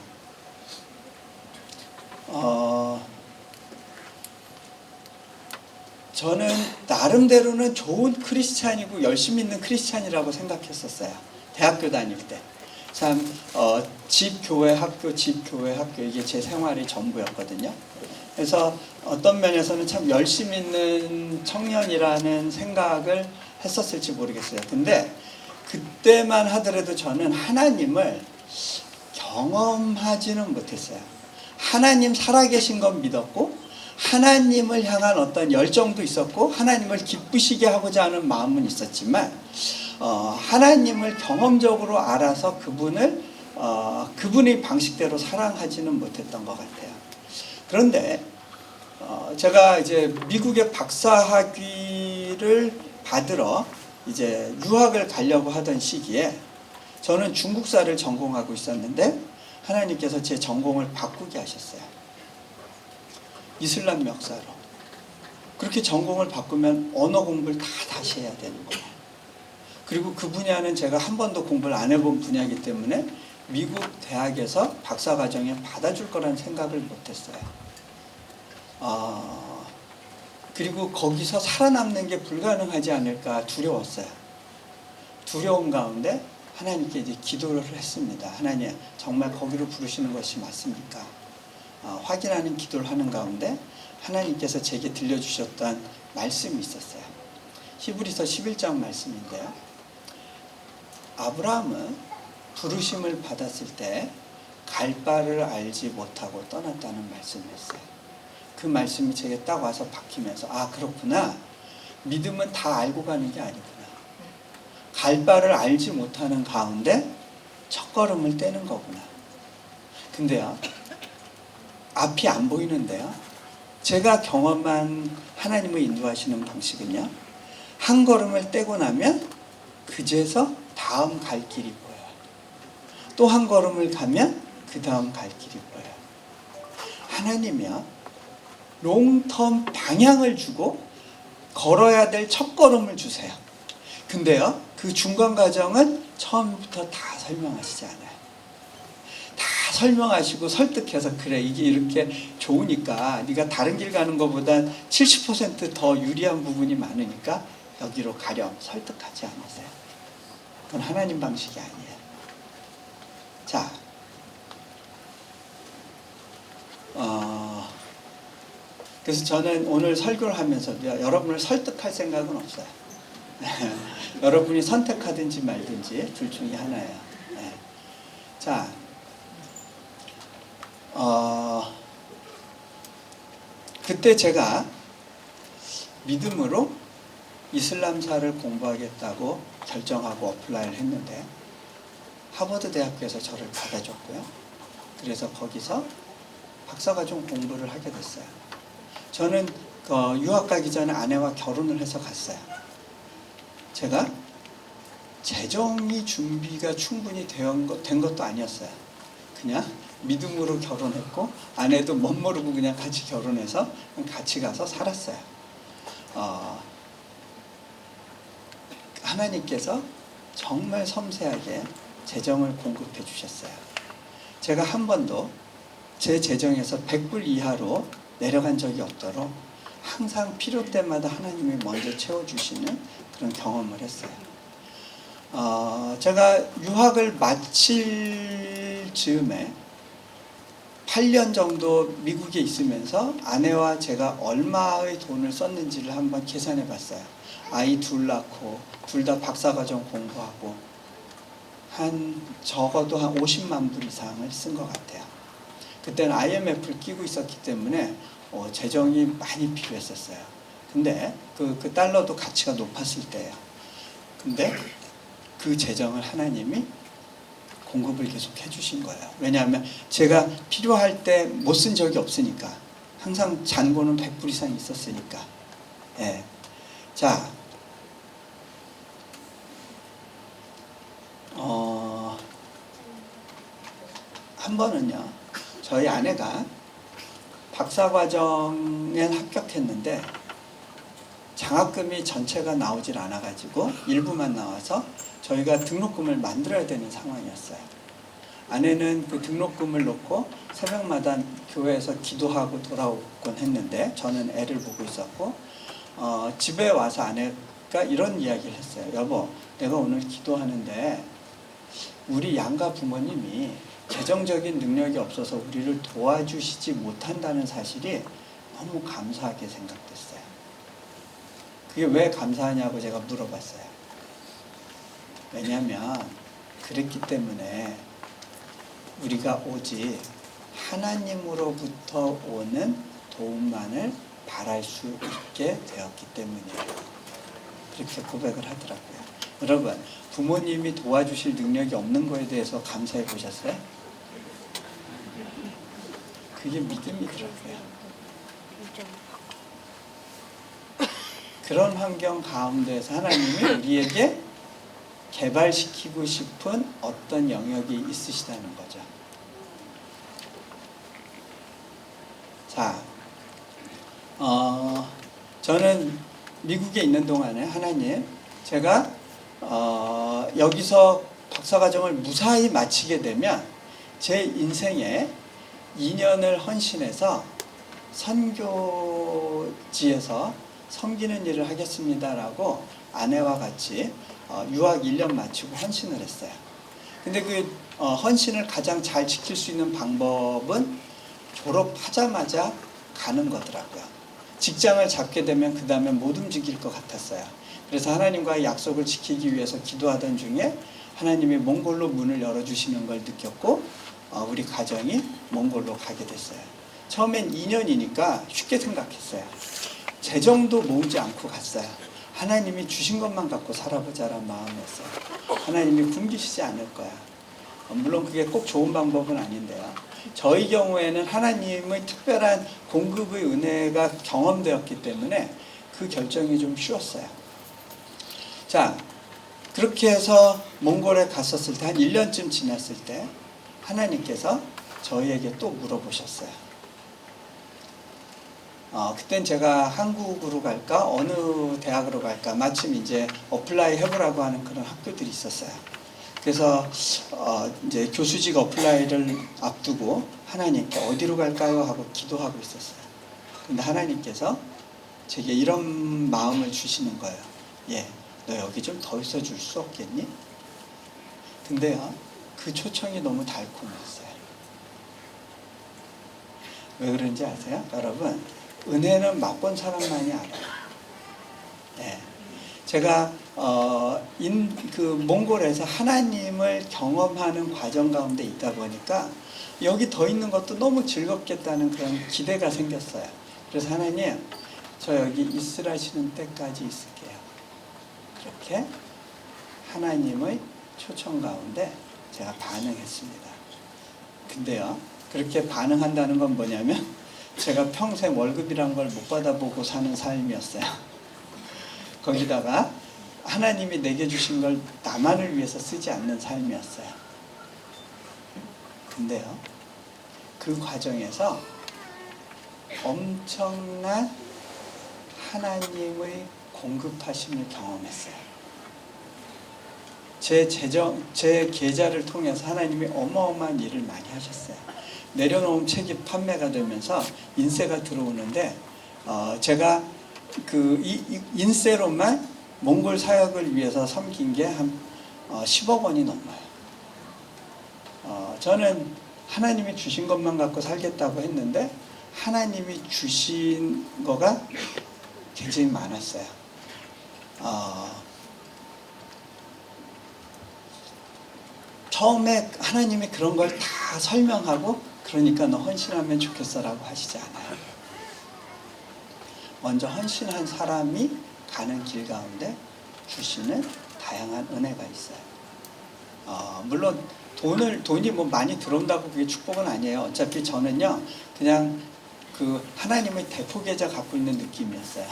저는 나름대로는 좋은 크리스찬이고 열심히 있는 크리스찬이라고 생각했었어요. 대학교 다닐 때. 참, 집, 교회, 학교, 집, 교회, 학교, 이게 제 생활이 전부였거든요. 그래서 어떤 면에서는 참 열심히 있는 청년이라는 생각을 했었을지 모르겠어요. 근데 그때만 하더라도 저는 하나님을 경험하지는 못했어요. 하나님 살아계신 건 믿었고, 하나님을 향한 어떤 열정도 있었고, 하나님을 기쁘시게 하고자 하는 마음은 있었지만, 하나님을 경험적으로 알아서 그분의 방식대로 사랑하지는 못했던 것 같아요. 그런데 제가 이제 미국의 박사학위를 받으러 이제 유학을 가려고 하던 시기에, 저는 중국사를 전공하고 있었는데 하나님께서 제 전공을 바꾸게 하셨어요. 이슬람 역사로. 그렇게 전공을 바꾸면 언어 공부를 다시 해야 되는 거예요. 그리고 그 분야는 제가 한 번도 공부를 안 해본 분야이기 때문에 미국 대학에서 박사과정에 받아줄 거라는 생각을 못했어요. 그리고 거기서 살아남는 게 불가능하지 않을까 두려웠어요. 두려운 가운데 하나님께 이제 기도를 했습니다. 하나님, 정말 거기로 부르시는 것이 맞습니까? 확인하는 기도를 하는 가운데 하나님께서 제게 들려주셨던 말씀이 있었어요. 히브리서 11장 말씀인데요. 아브라함은 부르심을 받았을 때 갈 바를 알지 못하고 떠났다는 말씀을 했어요. 그 말씀이 제게 딱 와서 박히면서, 그렇구나. 믿음은 다 알고 가는 게 아니구나. 갈 바를 알지 못하는 가운데 첫걸음을 떼는 거구나. 근데요, 앞이 안 보이는데요, 제가 경험한 하나님의 인도하시는 방식은요, 한 걸음을 떼고 나면 그제서 다음 갈 길이 보여요. 또 한 걸음을 가면 그 다음 갈 길이 보여요. 하나님이요, 롱텀 방향을 주고 걸어야 될 첫걸음을 주세요. 근데요, 그 중간 과정은 처음부터 다 설명하시지 않아요. 다 설명하시고 설득해서, 그래, 이게 이렇게 좋으니까 네가 다른 길 가는 것보다 70% 더 유리한 부분이 많으니까 여기로 가렴 설득하지 않으세요. 그건 하나님 방식이 아니에요. 자, 그래서 저는 오늘 설교를 하면서 여러분을 설득할 생각은 없어요. 여러분이 선택하든지 말든지 둘 중에 하나예요. 네. 자, 그때 제가 믿음으로 이슬람사를 공부하겠다고 결정하고 어플라이를 했는데 하버드 대학교에서 저를 받아줬고요. 그래서 거기서 박사과정 공부를 하게 됐어요. 저는 유학 가기 전에 아내와 결혼을 해서 갔어요. 제가 재정이 준비가 충분히 된 것도 아니었어요. 그냥 믿음으로 결혼했고, 아내도 멋모르고 그냥 같이 결혼해서 같이 가서 살았어요. 하나님께서 정말 섬세하게 재정을 공급해 주셨어요. 제가 한 번도 제 재정에서 100불 이하로 내려간 적이 없도록 항상 필요 때마다 하나님이 먼저 채워주시는 그런 경험을 했어요. 제가 유학을 마칠 즈음에 8년 정도 미국에 있으면서 아내와 제가 얼마의 돈을 썼는지를 한번 계산해 봤어요. 아이 둘 낳고 둘 다 박사과정 공부하고 적어도 한 50만 불 이상을 쓴 것 같아요. 그때는 IMF를 끼고 있었기 때문에 재정이 많이 필요했었어요. 근데 그 달러도 가치가 높았을 때예요. 근데 그 재정을 하나님이 공급을 계속 해주신 거예요. 왜냐하면 제가 필요할 때 못 쓴 적이 없으니까. 항상 잔고는 100불 이상 있었으니까. 예. 자, 한 번은요, 저희 아내가 박사과정에 합격했는데 장학금이 전체가 나오질 않아가지고 일부만 나와서 저희가 등록금을 만들어야 되는 상황이었어요. 아내는 그 등록금을 놓고 새벽마다 교회에서 기도하고 돌아오곤 했는데 저는 애를 보고 있었고, 집에 와서 아내가 이런 이야기를 했어요. 여보, 내가 오늘 기도하는데 우리 양가 부모님이 재정적인 능력이 없어서 우리를 도와주시지 못한다는 사실이 너무 감사하게 생각됐어요. 그게 왜 감사하냐고 제가 물어봤어요. 왜냐하면 그랬기 때문에 우리가 오직 하나님으로부터 오는 도움만을 바랄 수 있게 되었기 때문이에요. 그렇게 고백을 하더라고요. 여러분, 부모님이 도와주실 능력이 없는 거에 대해서 감사해 보셨어요? 그게 믿음이더라고요. 그런 환경 가운데서 하나님이 우리에게 개발시키고 싶은 어떤 영역이 있으시다는 거죠. 자, 저는 미국에 있는 동안에 하나님, 제가 여기서 박사과정을 무사히 마치게 되면 제 인생에 2년을 헌신해서 선교지에서 섬기는 일을 하겠습니다라고 아내와 같이 유학 1년 마치고 헌신을 했어요. 근데 그 헌신을 가장 잘 지킬 수 있는 방법은 졸업하자마자 가는 거더라고요. 직장을 잡게 되면 그 다음에 못 움직일 것 같았어요. 그래서 하나님과의 약속을 지키기 위해서 기도하던 중에 하나님이 몽골로 문을 열어주시는 걸 느꼈고 우리 가정이 몽골로 가게 됐어요. 처음엔 2년이니까 쉽게 생각했어요. 재정도 모으지 않고 갔어요. 하나님이 주신 것만 갖고 살아보자란 마음이었어요. 하나님이 굶기시지 않을 거야. 물론 그게 꼭 좋은 방법은 아닌데요. 저희 경우에는 하나님의 특별한 공급의 은혜가 경험되었기 때문에 그 결정이 좀 쉬웠어요. 자, 그렇게 해서 몽골에 갔었을 때 한 1년쯤 지났을 때 하나님께서 저희에게 또 물어보셨어요. 그땐 제가 한국으로 갈까 어느 대학으로 갈까 마침 이제 어플라이 해보라고 하는 그런 학교들이 있었어요. 그래서 이제 교수직 어플라이를 앞두고 하나님께 어디로 갈까요 하고 기도하고 있었어요. 근데 하나님께서 제게 이런 마음을 주시는 거예요. 예, 너 여기 좀 더 있어 줄 수 없겠니? 근데요, 그 초청이 너무 달콤했어요. 왜 그런지 아세요? 여러분, 은혜는 맛본 사람만이 알아요. 예. 제가 그 몽골에서 하나님을 경험하는 과정 가운데 있다 보니까 여기 더 있는 것도 너무 즐겁겠다는 그런 기대가 생겼어요. 그래서 하나님, 저 여기 있으라시는 때까지 있을게요. 그렇게 하나님의 초청 가운데 제가 반응했습니다. 근데요, 그렇게 반응한다는 건 뭐냐면 제가 평생 월급이란 걸 못 받아보고 사는 삶이었어요. 거기다가 하나님이 내게 주신 걸 나만을 위해서 쓰지 않는 삶이었어요. 근데요, 그 과정에서 엄청난 하나님의 공급하심을 경험했어요. 제 계좌를 통해서 하나님이 어마어마한 일을 많이 하셨어요. 내려놓은 책이 판매가 되면서 인세가 들어오는데 제가 그 인세로만 몽골 사역을 위해서 섬긴 게 한 10억 원이 넘어요. 저는 하나님이 주신 것만 갖고 살겠다고 했는데 하나님이 주신 거가 굉장히 많았어요. 처음에 하나님이 그런 걸 다 설명하고 그러니까 너 헌신하면 좋겠어라고 하시지 않아요. 먼저 헌신한 사람이 가는 길 가운데 주시는 다양한 은혜가 있어요. 물론 돈이 뭐 많이 들어온다고 그게 축복은 아니에요. 어차피 저는요, 그냥 그 하나님의 대포 계좌 갖고 있는 느낌이었어요.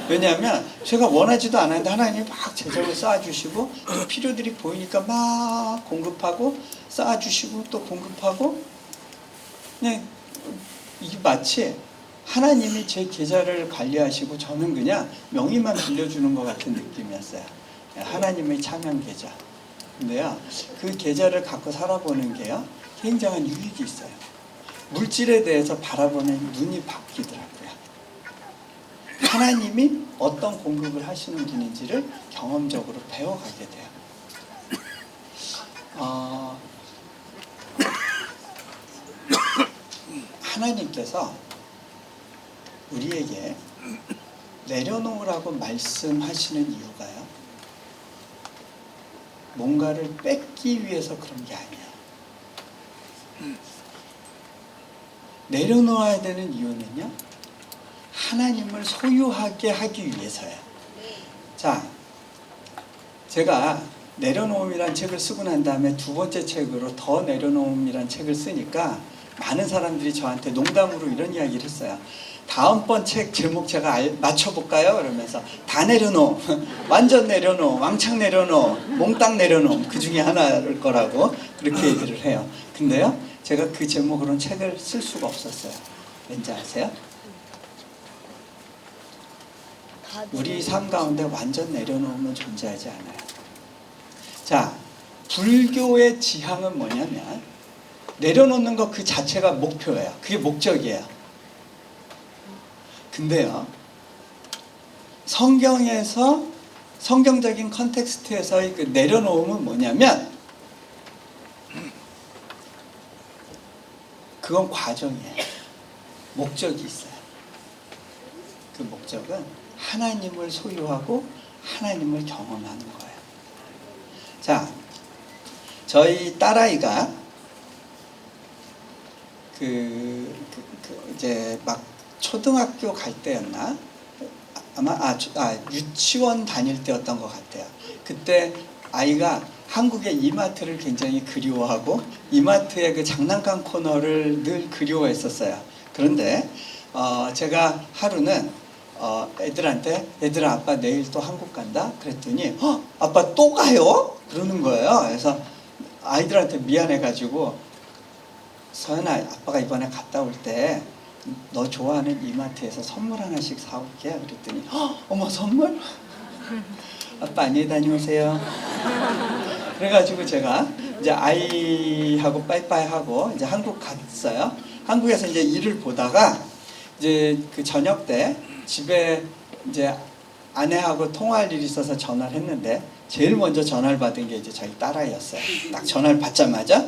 왜냐하면 제가 원하지도 않았는데 하나님이 막 재정을 쌓아주시고 또 필요들이 보이니까 막 공급하고 쌓아주시고 또 공급하고 그냥 이게 마치 하나님이 제 계좌를 관리하시고 저는 그냥 명의만 빌려주는 것 같은 느낌이었어요. 하나님의 찬양 계좌. 근데요, 그 계좌를 갖고 살아보는 게요, 굉장한 유익이 있어요. 물질에 대해서 바라보는 눈이 바뀌더라고요. 하나님이 어떤 공급을 하시는 분인지를 경험적으로 배워가게 돼요. 하나님께서 우리에게 내려놓으라고 말씀하시는 이유가요, 뭔가를 뺏기 위해서 그런 게 아니에요. 내려놓아야 되는 이유는요, 하나님을 소유하게 하기 위해서예요. 자, 제가 내려놓음이란 책을 쓰고 난 다음에 두 번째 책으로 더 내려놓음이란 책을 쓰니까 많은 사람들이 저한테 농담으로 이런 이야기를 했어요. 다음번 책 제목 제가 맞춰볼까요? 그러면서 다 내려놓음, 완전 내려놓음, 왕창 내려놓음, 몽땅 내려놓음, 그 중에 하나일 거라고 그렇게 얘기를 해요. 근데요, 제가 그 제목으로는 책을 쓸 수가 없었어요. 왠지 아세요? 우리 삶 가운데 완전 내려놓으면 존재하지 않아요. 자, 불교의 지향은 뭐냐면 내려놓는 것 그 자체가 목표예요. 그게 목적이에요. 근데요, 성경에서, 성경적인 컨텍스트에서의 그 내려놓음은 뭐냐면 그건 과정이에요. 목적이 있어요. 그 목적은 하나님을 소유하고 하나님을 경험하는 거예요. 자, 저희 딸아이가 이제 막 초등학교 갈 때였나? 아마 유치원 다닐 때였던 것 같아요. 그때 아이가 한국의 이마트를 굉장히 그리워하고 이마트의 그 장난감 코너를 늘 그리워했었어요. 그런데 제가 하루는 애들한테, 얘들아, 아빠 내일 또 한국 간다? 그랬더니 아빠 또 가요? 그러는 거예요. 그래서 아이들한테 미안해가지고, 서연아, 아빠가 이번에 갔다 올 때 너 좋아하는 이마트에서 선물 하나씩 사올게. 그랬더니 어머, 선물? 아빠 안녕히 다녀오세요. 그래가지고 제가 이제 아이하고 빠이빠이 하고 이제 한국 갔어요. 한국에서 이제 일을 보다가 이제 그 저녁 때 집에 이제 아내하고 통화할 일이 있어서 전화를 했는데 제일 먼저 전화를 받은 게 이제 저희 딸아이였어요. 딱 전화를 받자마자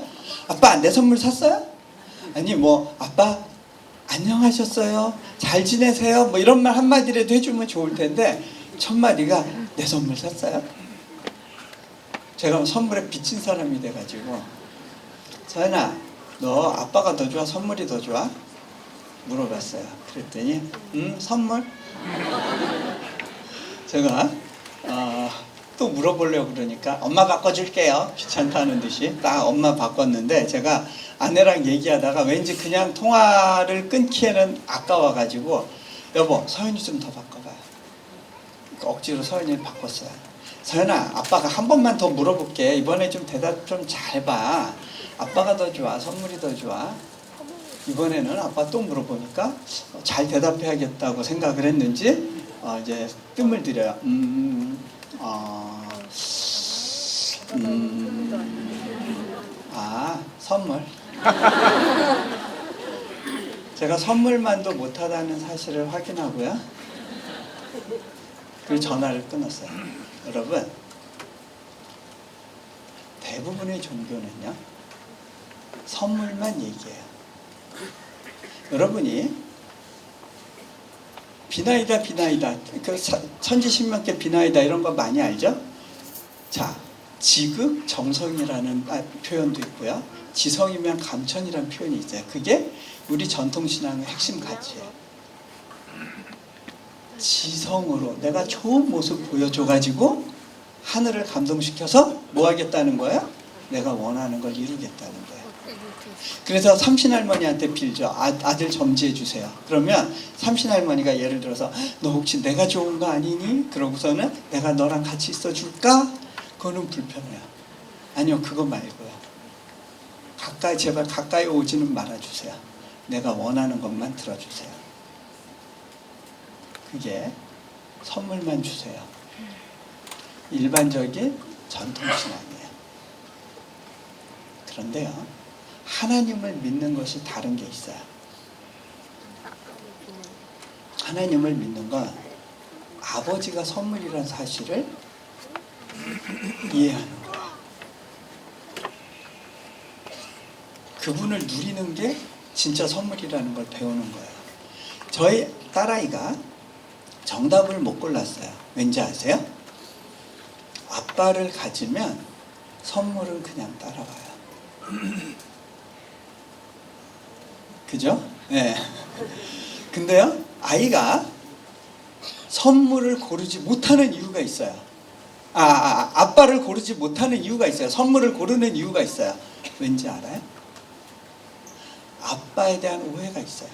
아빠 내 선물 샀어요? 아니 뭐 아빠 안녕하셨어요? 잘 지내세요? 뭐 이런 말 한마디라도 해주면 좋을 텐데 첫 마디가 내 선물 샀어요? 제가 선물에 비친 사람이 돼가지고 서연아, 너 아빠가 더 좋아? 선물이 더 좋아? 물어봤어요. 그랬더니 선물? 제가 또 물어보려고 그러니까 엄마 바꿔줄게요. 귀찮다는 듯이 딱 엄마 바꿨는데 제가 아내랑 얘기하다가 왠지 그냥 통화를 끊기에는 아까워가지고 여보, 서연이 좀 더 바꿔봐요. 그러니까 억지로 서연이를 바꿨어요. 서연아, 아빠가 한 번만 더 물어볼게. 이번에 좀 대답 좀 잘 봐. 아빠가 더 좋아? 선물이 더 좋아? 이번에는 아빠 또 물어보니까 잘 대답해야겠다고 생각을 했는지 이제 뜸을 들여요. 선물. 제가 선물만도 못하다는 사실을 확인하고요. 그리고 전화를 끊었어요. 여러분, 대부분의 종교는요, 선물만 얘기해요. 여러분이 비나이다 비나이다, 그 천지신명께 비나이다 이런 거 많이 알죠? 자, 지극 정성이라는 표현도 있고요, 지성이면 감천이라는 표현이 있어요. 그게 우리 전통신앙의 핵심 가치예요. 지성으로 내가 좋은 모습 보여줘가지고 하늘을 감동시켜서 뭐 하겠다는 거예요? 내가 원하는 걸 이루겠다는 거예요. 그래서 삼신할머니한테 빌죠. 아들 점지해 주세요. 그러면 삼신할머니가 예를 들어서 너 혹시 내가 좋은 거 아니니? 그러고서는 내가 너랑 같이 있어 줄까? 그거는 불편해요. 아니요, 그거 말고요. 제발 가까이 오지는 말아주세요. 내가 원하는 것만 들어주세요. 그게 선물만 주세요. 일반적인 전통신앙이에요. 그런데요, 하나님을 믿는 것이 다른 게 있어요. 하나님을 믿는 건 아버지가 선물이라는 사실을 이해하는 거예요. 그분을 누리는 게 진짜 선물이라는 걸 배우는 거예요. 저희 딸아이가 정답을 못 골랐어요. 왠지 아세요? 아빠를 가지면 선물은 그냥 따라와요. 그죠? 네. 근데요, 아이가 선물을 고르지 못하는 이유가 있어요. 아빠를 고르지 못하는 이유가 있어요. 선물을 고르는 이유가 있어요. 왠지 알아요? 아빠에 대한 오해가 있어요.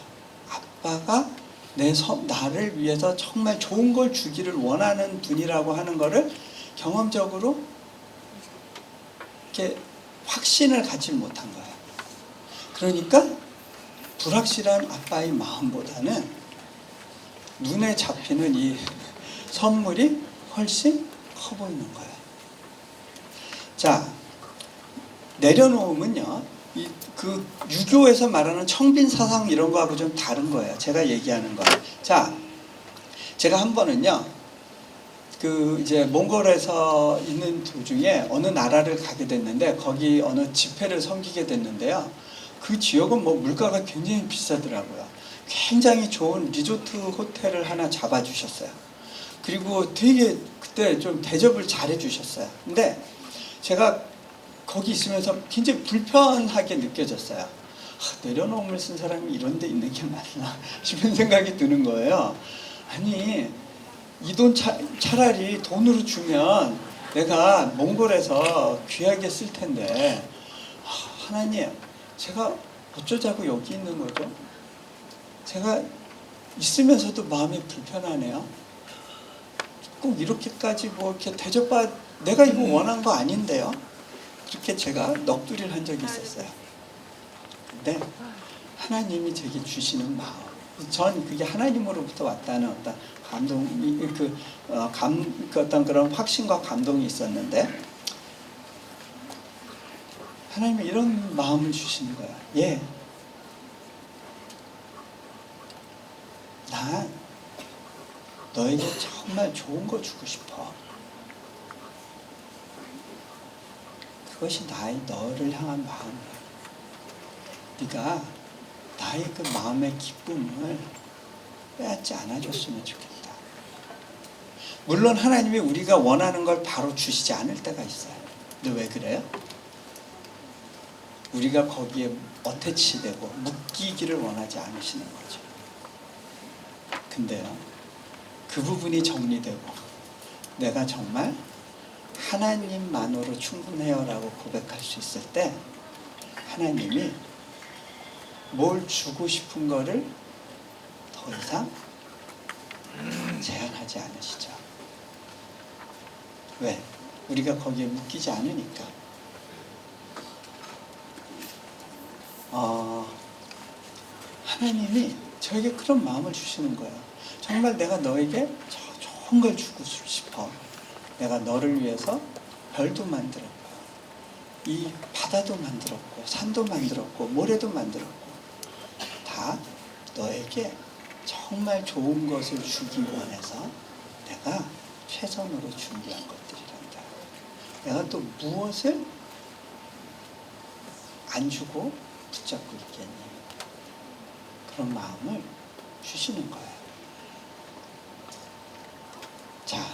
아빠가 나를 위해서 정말 좋은 걸 주기를 원하는 분이라고 하는 거를 경험적으로 이렇게 확신을 갖지 못한 거예요. 그러니까 불확실한 아빠의 마음보다는 눈에 잡히는 이 선물이 훨씬 커 보이는 거예요. 자, 내려놓음은요, 그 유교에서 말하는 청빈사상 이런 거하고 좀 다른 거예요. 제가 얘기하는 거. 자, 제가 한 번은요, 이제 몽골에서 있는 도중에 어느 나라를 가게 됐는데 거기 어느 집회를 섬기게 됐는데요. 그 지역은 뭐 물가가 굉장히 비싸더라고요. 굉장히 좋은 리조트 호텔을 하나 잡아주셨어요. 그리고 되게 그때 좀 대접을 잘해 주셨어요. 근데 제가 거기 있으면서 굉장히 불편하게 느껴졌어요. 내려놓음을 쓴 사람이 이런 데 있는 게 맞나 싶은 생각이 드는 거예요. 아니, 이 돈 차라리 돈으로 주면 내가 몽골에서 귀하게 쓸 텐데, 하나님, 제가 어쩌자고 여기 있는 거죠? 제가 있으면서도 마음이 불편하네요. 꼭 이렇게까지 뭐 이렇게 내가 이거 원한 거 아닌데요? 그렇게 제가 넋두리를 한 적이 있었어요. 근데 하나님이 제게 주시는 마음, 전 그게 하나님으로부터 왔다는 어떤 감동이, 어떤 그런 확신과 감동이 있었는데, 하나님이 이런 마음을 주시는 거야. 예, 난 너에게 정말 좋은 거 주고 싶어. 그것이 너를 향한 마음이야. 네가 나의 그 마음의 기쁨을 빼앗지 않아줬으면 좋겠다. 물론 하나님이 우리가 원하는 걸 바로 주시지 않을 때가 있어요. 근데 왜 그래요? 우리가 거기에 어태치되고 묶이기를 원하지 않으시는 거죠. 근데요, 그 부분이 정리되고 내가 정말 하나님만으로 충분해요 라고 고백할 수 있을 때 하나님이 뭘 주고 싶은 거를 더 이상 제한하지 않으시죠. 왜? 우리가 거기에 묶이지 않으니까. 하나님이 저에게 그런 마음을 주시는 거예요. 정말 내가 너에게 좋은 걸 주고 싶어. 내가 너를 위해서 별도 만들었고, 이 바다도 만들었고, 산도 만들었고, 모래도 만들었고, 다 너에게 정말 좋은 것을 주기 원해서 내가 최선으로 준비한 것들이란다. 내가 또 무엇을 안 주고 붙잡고 있겠니? 그런 마음을 주시는 거예요. 자,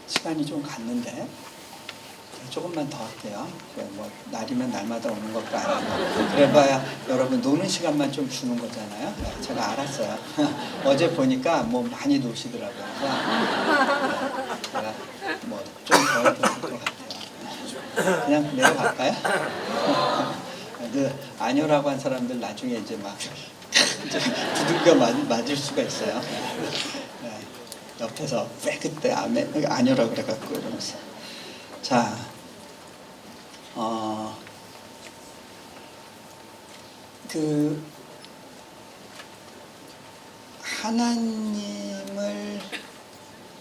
시간이 좀 갔는데 조금만 더 할게요. 뭐 날이면 날마다 오는 것도 아니고, 그래봐야 여러분 노는 시간만 좀 주는 거잖아요. 제가 알았어요. 어제 보니까 뭐 많이 노시더라고요. 제가 뭐 좀 더 해도 될 것 같아요. 그냥 내려갈까요? 그 아니오라고 한 사람들 나중에 이제 막 이제 두들겨 맞을 수가 있어요. 네, 옆에서 왜 그때 아니오라고 그래갖고 이러면서. 자, 그 하나님을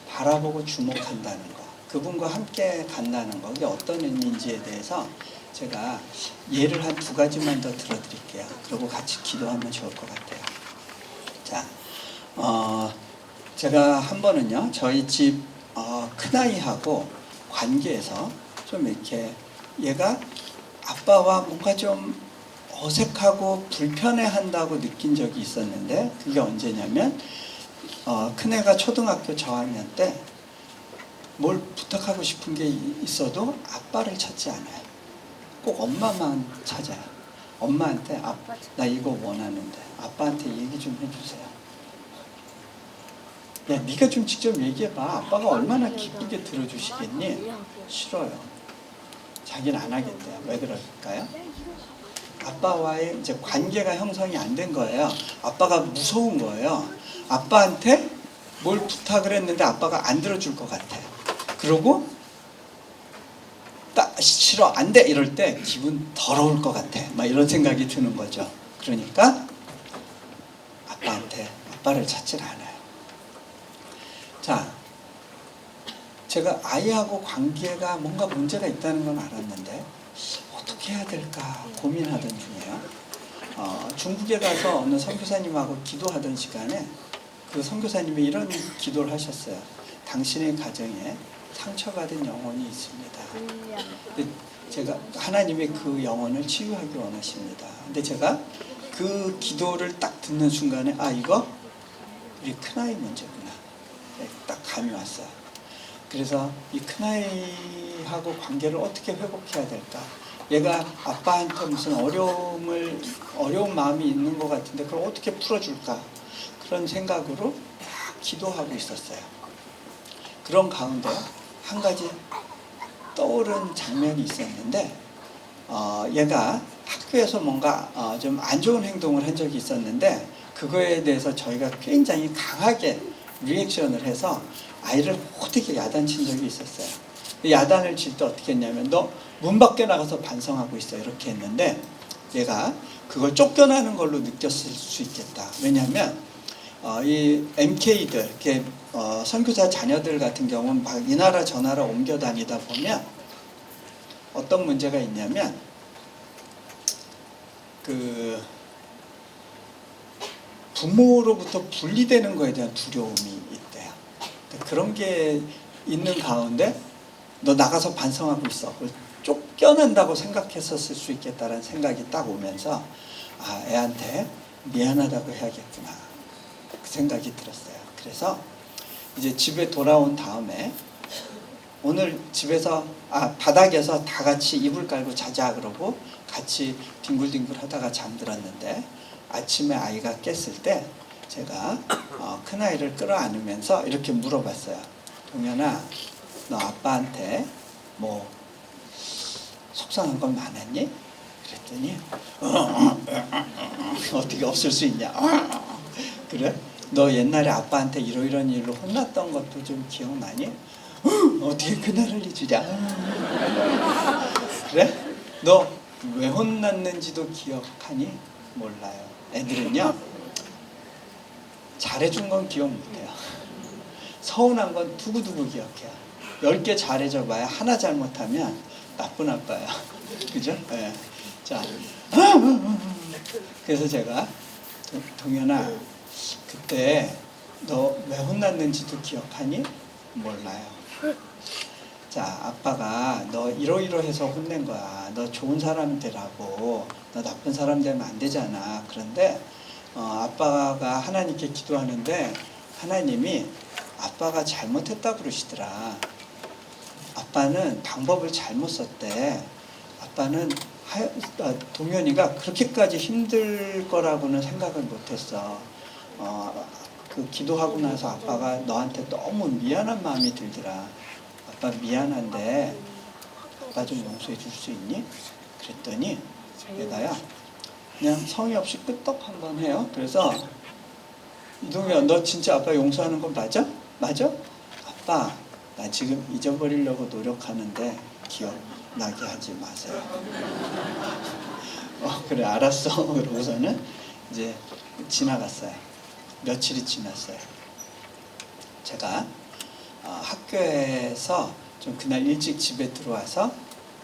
바라보고 주목한다는 거, 그분과 함께 간다는 거, 그게 어떤 의미인지에 대해서 제가 예를 한 2가지만 더 들어드릴게요. 그리고 같이 기도하면 좋을 것 같아요. 자, 제가 한 번은요, 저희 집 큰아이하고 관계에서 좀 이렇게 얘가 아빠와 뭔가 좀 어색하고 불편해한다고 느낀 적이 있었는데, 그게 언제냐면 큰애가 초등학교 저학년 때 뭘 부탁하고 싶은 게 있어도 아빠를 찾지 않아요. 꼭 엄마만 찾아요. 엄마한테 나 이거 원하는데 아빠한테 얘기 좀 해주세요. 야, 네가 좀 직접 얘기해봐. 아빠가 얼마나 기쁘게 들어주시겠니? 싫어요. 자기는 안 하겠대요. 왜 그럴까요? 아빠와의 이제 관계가 형성이 안 된 거예요. 아빠가 무서운 거예요. 아빠한테 뭘 부탁을 했는데 아빠가 안 들어줄 것 같아요. 그러고 싫어, 안 돼, 이럴 때 기분 더러울 것 같아, 막 이런 생각이 드는 거죠. 그러니까 아빠를 찾질 않아요. 자, 제가 아이하고 관계가 뭔가 문제가 있다는 건 알았는데 어떻게 해야 될까 고민하던 중이에요. 중국에 가서 어느 선교사님하고 기도하던 시간에 그 선교사님이 이런 기도를 하셨어요. 당신의 가정에 상처받은 영혼이 있습니다. 제가 하나님이 그 영혼을 치유하기 원하십니다. 근데 제가 그 기도를 딱 듣는 순간에 이거 우리 큰아이 문제구나, 딱 감이 왔어요. 그래서 이 큰아이하고 관계를 어떻게 회복해야 될까? 얘가 아빠한테 무슨 어려운 마음이 있는 것 같은데 그걸 어떻게 풀어줄까? 그런 생각으로 막 기도하고 있었어요. 그런 가운데 한 가지 떠오른 장면이 있었는데, 얘가 학교에서 뭔가 좀 안 좋은 행동을 한 적이 있었는데, 그거에 대해서 저희가 굉장히 강하게 리액션을 해서 아이를 호되게 야단친 적이 있었어요. 야단을 칠 때 어떻게 했냐면, 너 문 밖에 나가서 반성하고 있어, 이렇게 했는데 얘가 그걸 쫓겨나는 걸로 느꼈을 수 있겠다. 왜냐하면 이 MK들, 이렇게 선교사 자녀들 같은 경우는 막 이 나라 저 나라 옮겨 다니다 보면 어떤 문제가 있냐면, 그 부모로부터 분리되는 거에 대한 두려움이 있대요. 그런 게 있는 가운데 너 나가서 반성하고 있어, 쫓겨난다고 생각했었을 수 있겠다라는 생각이 딱 오면서 애한테 미안하다고 해야겠구나, 그 생각이 들었어요. 그래서 이제 집에 돌아온 다음에 오늘 집에서 바닥에서 다 같이 이불 깔고 자자 그러고 같이 뒹굴뒹굴 하다가 잠들었는데, 아침에 아이가 깼을 때 제가 큰아이를 끌어안으면서 이렇게 물어봤어요. 동현아, 너 아빠한테 뭐 속상한 건 많았니? 그랬더니 어떻게 없을 수 있냐. 그래? 너 옛날에 아빠한테 이런 일로 혼났던 것도 좀 기억나니? 어떻게 그날을 잊으랴? 그래? 너 왜 혼났는지도 기억하니? 몰라요. 애들은요, 잘해준 건 기억 못해요. 서운한 건 두고두고 기억해요. 10개 잘해줘 봐야 하나 잘못하면 나쁜 아빠예요. 그죠? 네. 자, 그래서 제가 동현아, 그때 너 왜 혼났는지도 기억하니? 몰라요. 자, 아빠가 너 이러이러해서 혼낸 거야. 너 좋은 사람 되라고. 너 나쁜 사람 되면 안 되잖아. 그런데 아빠가 하나님께 기도하는데 하나님이 아빠가 잘못했다 그러시더라. 아빠는 방법을 잘못 썼대. 아빠는 동현이가 그렇게까지 힘들 거라고는 생각을 못했어. 그 기도하고 나서 아빠가 너한테 너무 미안한 마음이 들더라. 아빠 미안한데 아빠 좀 용서해 줄 수 있니? 그랬더니 얘가야 그냥 성의 없이 끄떡 한번 해요. 그래서 이동이야 너 진짜 아빠 용서하는 건 맞아? 맞아? 아빠 나 지금 잊어버리려고 노력하는데 기억나게 하지 마세요. 그래 알았어. 그러고서는 이제 지나갔어요. 며칠이 지났어요. 제가 학교에서 좀 그날 일찍 집에 들어와서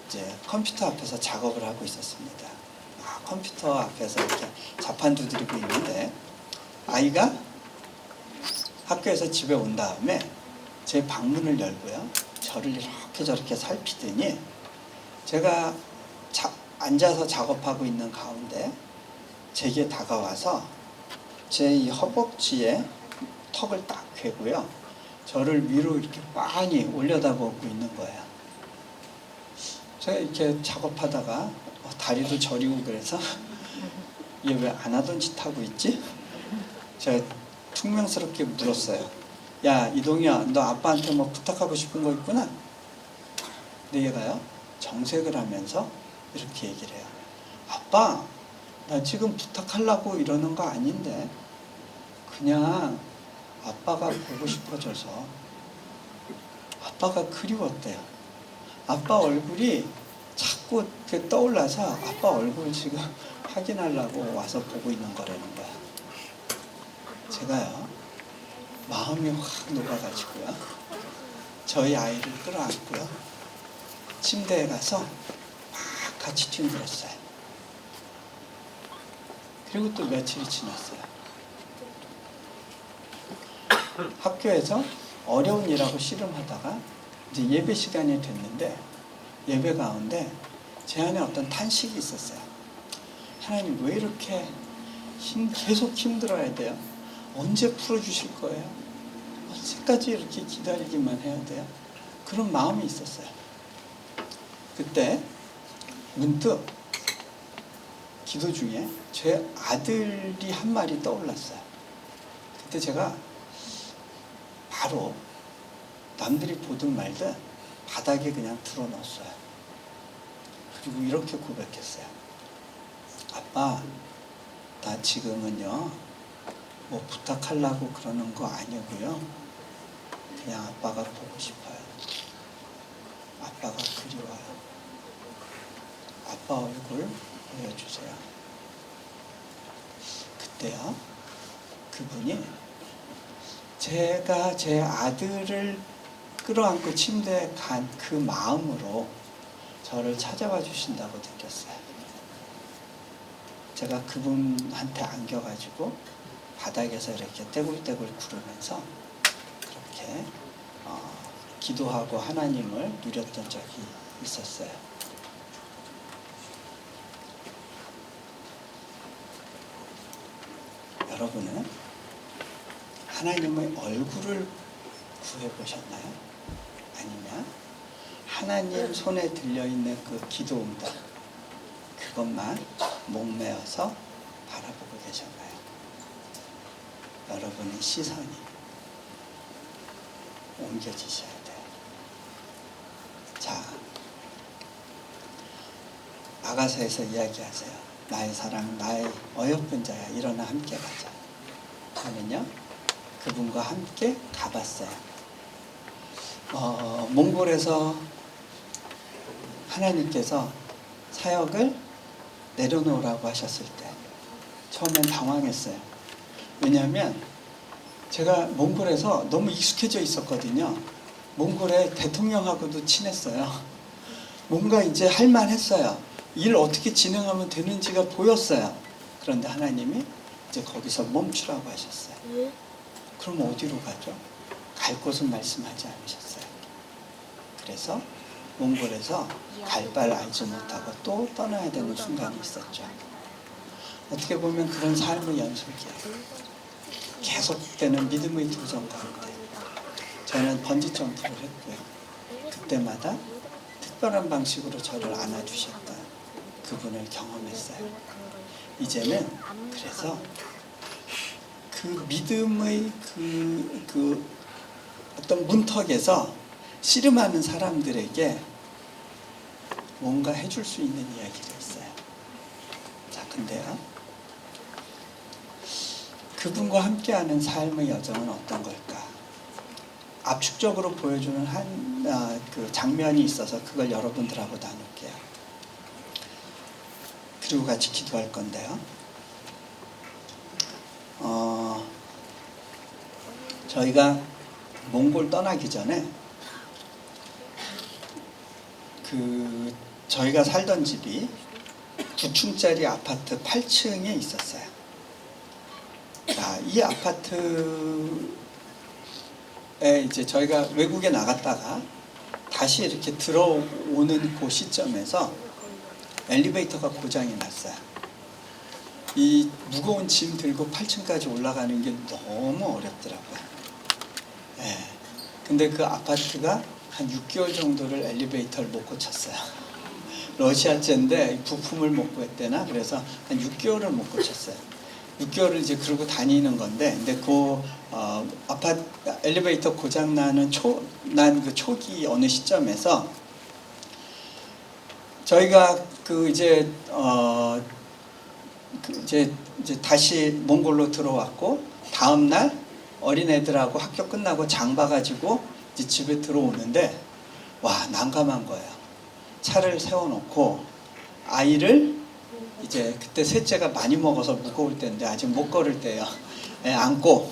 이제 컴퓨터 앞에서 작업을 하고 있었습니다. 컴퓨터 앞에서 이렇게 자판 두드리고 있는데 아이가 학교에서 집에 온 다음에 제 방문을 열고요. 저를 이렇게 저렇게 살피더니 제가 앉아서 작업하고 있는 가운데 제게 다가와서 제 이 허벅지에 턱을 딱 괴고요. 저를 위로 이렇게 빤히 올려다보고 있는 거예요. 제가 이렇게 작업하다가 다리도 저리고 그래서 얘 왜 안 하던 짓 하고 있지? 제가 퉁명스럽게 물었어요. 야 이동이야 너 아빠한테 뭐 부탁하고 싶은 거 있구나? 근데 얘가요 정색을 하면서 이렇게 얘기를 해요. 아빠 나 지금 부탁하려고 이러는 거 아닌데 그냥 아빠가 보고 싶어져서 아빠가 그리웠대요. 아빠 얼굴이 자꾸 떠올라서 아빠 얼굴 지금 확인하려고 와서 보고 있는 거라는 거야. 제가요 마음이 확 녹아가지고요 저희 아이를 끌어안고요 침대에 가서 막 같이 뒹굴었어요. 그리고 또 며칠이 지났어요. 학교에서 어려운 일하고 씨름하다가 이제 예배 시간이 됐는데 예배 가운데 제 안에 어떤 탄식이 있었어요. 하나님 왜 이렇게 계속 힘들어야 돼요? 언제 풀어주실 거예요? 언제까지 이렇게 기다리기만 해야 돼요? 그런 마음이 있었어요. 그때 문득 기도 중에 제 아들이 한 말이 떠올랐어요. 그때 제가 바로 남들이 보든 말든 바닥에 그냥 들어놓았어요. 그리고 이렇게 고백했어요. 아빠, 나 지금은요, 뭐 부탁하려고 그러는 거 아니고요. 그냥 아빠가 보고 싶어요. 아빠가 그리워요. 아빠 얼굴 보여주세요. 그때요, 그분이 제가 제 아들을 끌어안고 침대에 간 그 마음으로 저를 찾아와 주신다고 느꼈어요. 제가 그분한테 안겨가지고 바닥에서 이렇게 떼굴떼굴 구르면서 그렇게 기도하고 하나님을 누렸던 적이 있었어요. 여러분은 하나님의 얼굴을 구해보셨나요? 아니면 하나님 손에 들려있는 그 기도 응답 그것만 목매어서 바라보고 계셨나요? 여러분의 시선이 옮겨지셔야 돼요. 자, 아가서에서 이야기하세요. 나의 사랑, 나의 어여쁜 자야, 일어나 함께 가자. 저는요, 그분과 함께 가봤어요. 몽골에서 하나님께서 사역을 내려놓으라고 하셨을 때 처음엔 당황했어요. 왜냐하면 제가 몽골에서 너무 익숙해져 있었거든요. 몽골의 대통령하고도 친했어요. 뭔가 이제 할만했어요. 일 어떻게 진행하면 되는지가 보였어요. 그런데 하나님이 이제 거기서 멈추라고 하셨어요. 그럼 어디로 가죠? 갈 곳은 말씀하지 않으셨어요. 그래서 몽골에서 갈 바를 알지 못하고 또 떠나야 되는 순간이 있었죠. 어떻게 보면 그런 삶의 연속이에요. 계속되는 믿음의 도전 가운데 저는 번지점프를 했고요. 그때마다 특별한 방식으로 저를 안아주셨던 그분을 경험했어요. 이제는 그래서 그 그 믿음의 그 어떤 문턱에서 씨름하는 사람들에게 뭔가 해줄 수 있는 이야기가 있어요. 자, 근데요, 그분과 함께하는 삶의 여정은 어떤 걸까? 압축적으로 보여주는 그 장면이 있어서 그걸 여러분들하고 나눌게요. 그리고 같이 기도할 건데요. 저희가 몽골 떠나기 전에 저희가 살던 집이 9층짜리 아파트 8층에 있었어요. 자, 이 아파트에 이제 저희가 외국에 나갔다가 다시 이렇게 들어오는 그 시점에서 엘리베이터가 고장이 났어요. 이 무거운 짐 들고 8층까지 올라가는 게 너무 어렵더라고요. 예. 근데 그 아파트가 한 6개월 정도를 엘리베이터를 못 고쳤어요. 러시아제인데 부품을 못 구했대나 그래서 한 6개월을 못 고쳤어요. 6개월을 이제 그러고 다니는 건데, 근데 그 아파트 엘리베이터 고장 나는 그 초기 어느 시점에서 저희가 이제 다시 몽골로 들어왔고, 다음 날 어린애들하고 학교 끝나고 장 봐가지고 이제 집에 들어오는데, 와, 난감한 거예요. 차를 세워놓고 아이를 이제 그때 셋째가 많이 먹어서 무거울 때인데 아직 못 걸을 때예요. 애 안고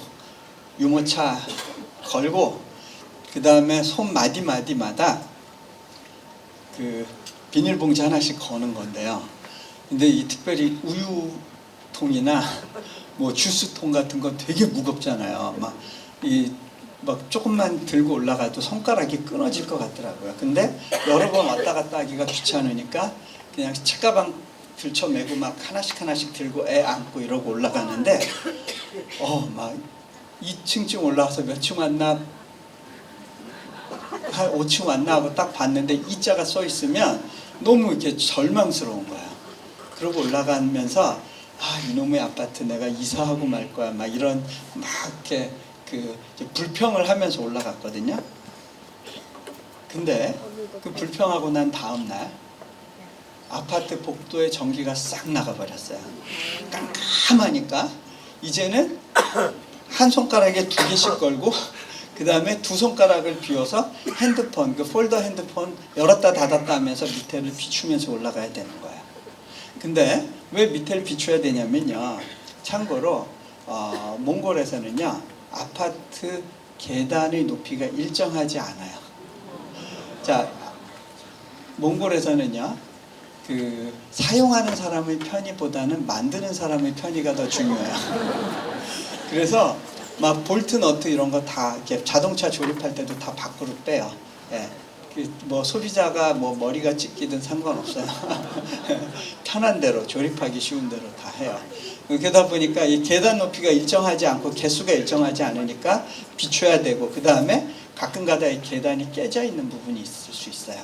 유모차 걸고 그 다음에 손 마디마디마다 그 비닐봉지 하나씩 거는 건데요. 근데 이 특별히 우유통이나 뭐 주스통 같은 거 되게 무겁잖아요. 막 조금만 들고 올라가도 손가락이 끊어질 것 같더라고요. 근데 여러 번 왔다 갔다 하기가 귀찮으니까 그냥 책가방 들쳐매고 막 하나씩 들고 애 안고 이러고 올라가는데 막 2층쯤 올라와서 몇 층 왔나, 한 5층 왔나 하고 딱 봤는데 이자가 써 있으면 너무 이렇게 절망스러운 거야. 그러고 올라가면서 이놈의 아파트 내가 이사하고 말 거야, 막 이런 막 이렇게 불평을 하면서 올라갔거든요. 근데 그 불평하고 난 다음 날 아파트 복도에 전기가 싹 나가버렸어요. 깜깜하니까 이제는 한 손가락에 2개씩 걸고 그 다음에 2손가락을 비워서 핸드폰, 그 폴더 핸드폰 열었다 닫았다 하면서 밑에를 비추면서 올라가야 되는 거예요. 근데 왜 밑에를 비춰야 되냐면요, 참고로 몽골에서는요 아파트 계단의 높이가 일정하지 않아요. 자, 몽골에서는요 사용하는 사람의 편의보다는 만드는 사람의 편의가 더 중요해요. 그래서 막 볼트 너트 이런 거 다 이렇게 자동차 조립할 때도 다 밖으로 빼요. 예. 뭐 소비자가 뭐 머리가 찢기든 상관없어요. 편한 대로, 조립하기 쉬운 대로 다 해요. 그러다 보니까 이 계단 높이가 일정하지 않고 개수가 일정하지 않으니까 비춰야 되고, 그 다음에 가끔가다 이 계단이 깨져 있는 부분이 있을 수 있어요.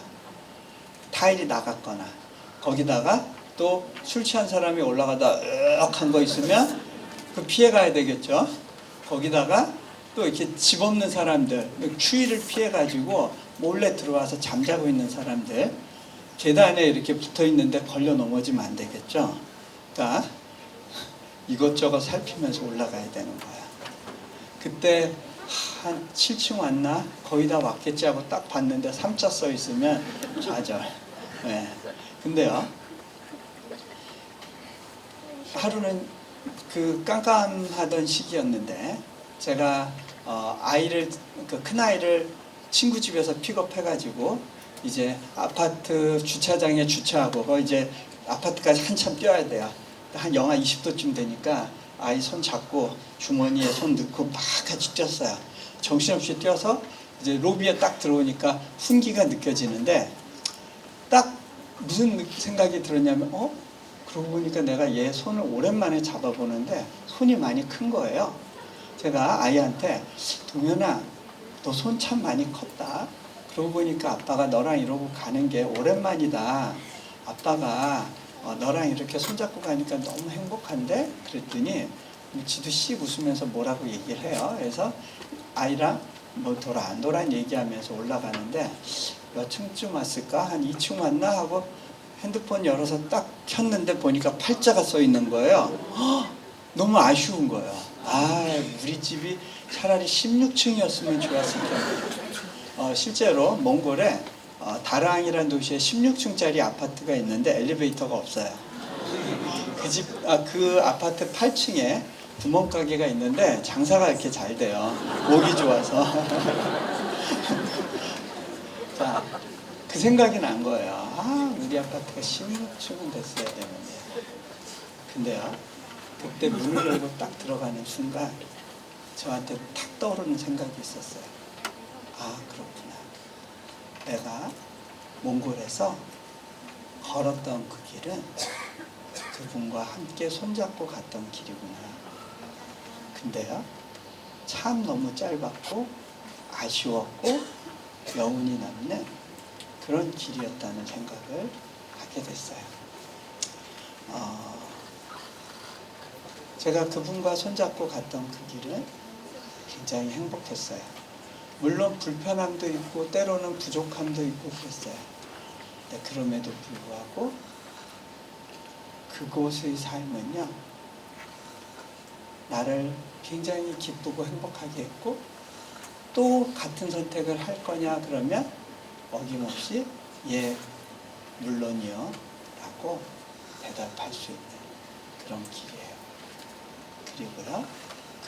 타일이 나갔거나, 거기다가 또 술 취한 사람이 올라가다 으악한 거 있으면 그 피해 가야 되겠죠. 거기다가 또 이렇게 집 없는 사람들, 추위를 피해 가지고 몰래 들어와서 잠자고 있는 사람들, 계단에 이렇게 붙어 있는데 걸려 넘어지면 안 되겠죠. 그러니까 이것저것 살피면서 올라가야 되는 거야. 그때 한 7층 왔나? 거의 다 왔겠지 하고 딱 봤는데 3자 써 있으면 좌절. 네. 근데요, 하루는 그 깜깜하던 시기였는데 제가 큰 아이를 친구 집에서 픽업해가지고 이제 아파트 주차장에 주차하고 이제 아파트까지 한참 뛰어야 돼요. 한 영하 20도쯤 되니까 아이 손 잡고 주머니에 손 넣고 막 같이 뛰었어요. 정신없이 뛰어서 이제 로비에 딱 들어오니까 훈기가 느껴지는데, 딱 무슨 생각이 들었냐면 그러고 보니까 내가 얘 손을 오랜만에 잡아보는데 손이 많이 큰 거예요. 제가 아이한테, 동현아, 너 손 참 많이 컸다. 그러고 보니까 아빠가 너랑 이러고 가는 게 오랜만이다. 아빠가 너랑 이렇게 손잡고 가니까 너무 행복한데? 그랬더니 지도 씩 웃으면서 뭐라고 얘기를 해요. 그래서 아이랑 뭐 도란도란 얘기하면서 올라가는데 몇 층쯤 왔을까? 한 2층 왔나? 하고 핸드폰 열어서 딱 켰는데 보니까 팔자가 써 있는 거예요. 너무 아쉬운 거예요. 아, 우리 집이 차라리 16층이었으면 좋았을 텐데. 실제로 몽골에 다랑이라는 도시에 16층짜리 아파트가 있는데 엘리베이터가 없어요. 그 아파트 8층에 구멍가게가 있는데 장사가 이렇게 잘 돼요. 목이 좋아서. 자, 그 생각이 난 거예요. 아, 우리 아파트가 16층은 됐어야 되는데. 근데요, 그때 문을 열고 딱 들어가는 순간 저한테 탁 떠오르는 생각이 있었어요. 아, 그렇구나. 내가 몽골에서 걸었던 그 길은 그분과 함께 손잡고 갔던 길이구나. 근데요, 참 너무 짧았고 아쉬웠고 여운이 남는 그런 길이었다는 생각을 하게 됐어요. 제가 그분과 손잡고 갔던 그 길은 굉장히 행복했어요. 물론 불편함도 있고 때로는 부족함도 있고 그랬어요. 근데 그럼에도 불구하고 그곳의 삶은요, 나를 굉장히 기쁘고 행복하게 했고, 또 같은 선택을 할 거냐 그러면 어김없이 예, 물론이요 라고 대답할 수 있는 그런 길이에요. 그리고요,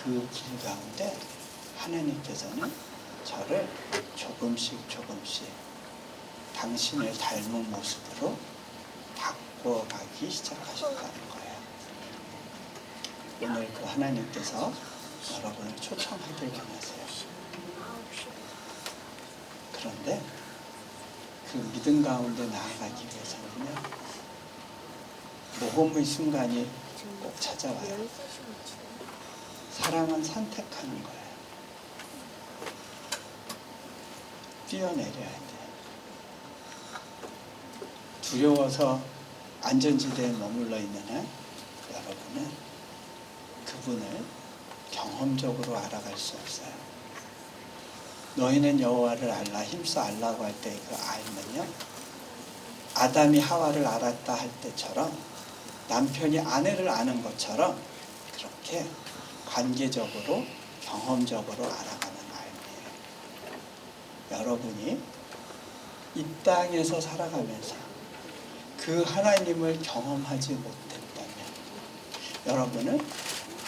그 길 가운데 하나님께서는 저를 조금씩 당신을 닮은 모습으로 바꿔가기 시작하셨다는 거예요. 오늘 그 하나님께서 여러분을 초청하길 원하세요. 그런데 그 믿음 가운데 나아가기 위해서는요, 모험의 순간이 꼭 찾아와요. 사랑은 선택하는 거예요. 뛰어내려야 돼요. 두려워서 안전지대에 머물러 있는 한 여러분은 그분을 경험적으로 알아갈 수 없어요. 너희는 여호와를 알라, 힘써 알라고 할 때 그 알면요, 아담이 하와를 알았다 할 때처럼 남편이 아내를 아는 것처럼 그렇게 관계적으로 경험적으로 알아가는 마음이에요. 여러분이 이 땅에서 살아가면서 그 하나님을 경험하지 못했다면 여러분은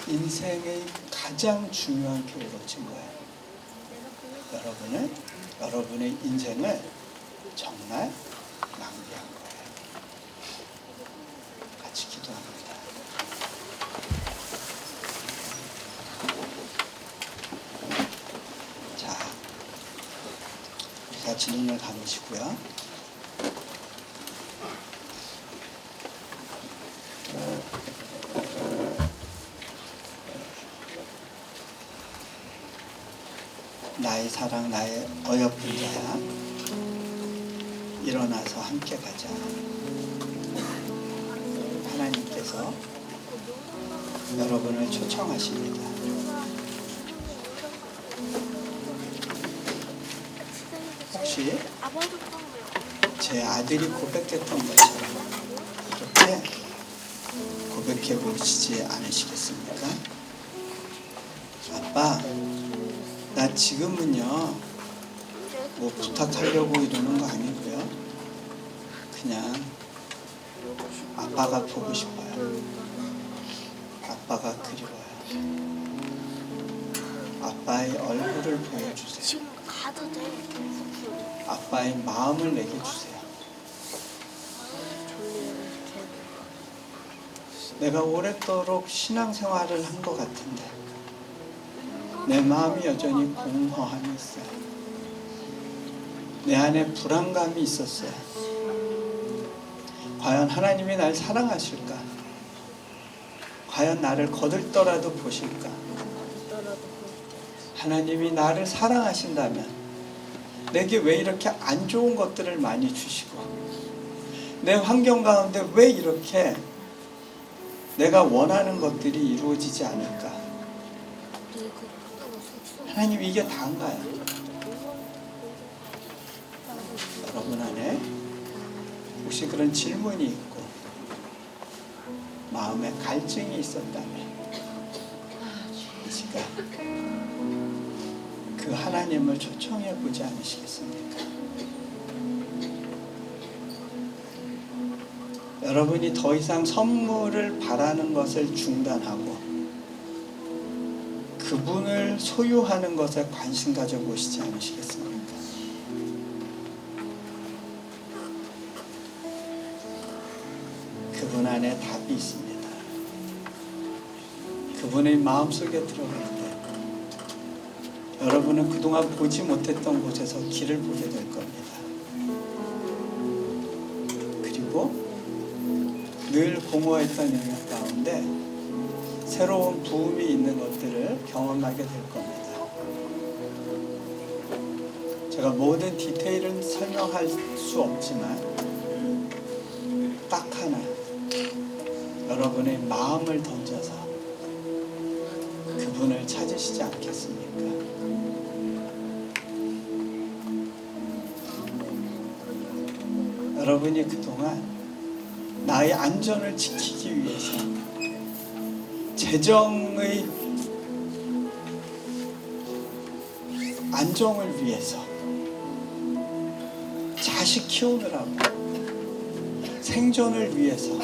인생의 가장 중요한 기회를 놓친 거예요. 여러분은 여러분의 인생을 정말 낭비한 거예요. 같이 기도합니다. 자, 같이 눈을 감으시고요. 나의 사랑, 나의 어여쁜 자야, 일어나서 함께 가자. 하나님께서 여러분을 초청하십니다. 혹시 제 아들이 고백했던 것처럼 그렇게 고백해 보시지 않으시겠습니까? 아빠, 나 지금은요 뭐 부탁하려고 이러는 거 아니고요, 그냥 아빠가 보고 싶어요. 아빠가 그리워요. 아빠의 얼굴을 보여주세요. 지금 가도 돼. 아빠의 마음을 내게 주세요. 내가 오랫도록 신앙생활을 한 것 같은데 내 마음이 여전히 공허함이 있어요. 내 안에 불안감이 있었어요. 과연 하나님이 날 사랑하실까? 과연 나를 거들떠라도 보실까? 하나님이 나를 사랑하신다면 내게 왜 이렇게 안 좋은 것들을 많이 주시고 내 환경 가운데 왜 이렇게 내가 원하는 것들이 이루어지지 않을까? 하나님, 이게 다인가요? 여러분 안에 혹시 그런 질문이 있고 마음에 갈증이 있었다면 이 시간 그 하나님을 초청해 보지 않으시겠습니까? 여러분이 더 이상 선물을 바라는 것을 중단하고 그분을 소유하는 것에 관심 가져보시지 않으시겠습니까? 그분 안에 답이 있습니다. 그분의 마음속에 들어갈 때 여러분은 그동안 보지 못했던 곳에서 길을 보게 될 겁니다. 그리고 늘 공허했던 영역 가운데 새로운 부음이 있는 것들을 경험하게 될 겁니다. 제가 모든 디테일은 설명할 수 없지만 딱 하나, 여러분의 마음을 던져서 그분을 찾으시지 않겠습니까? 여러분이 그동안 나의 안전을 지키기 위해서, 재정의 안정을 위해서, 자식 키우느라고, 생존을 위해서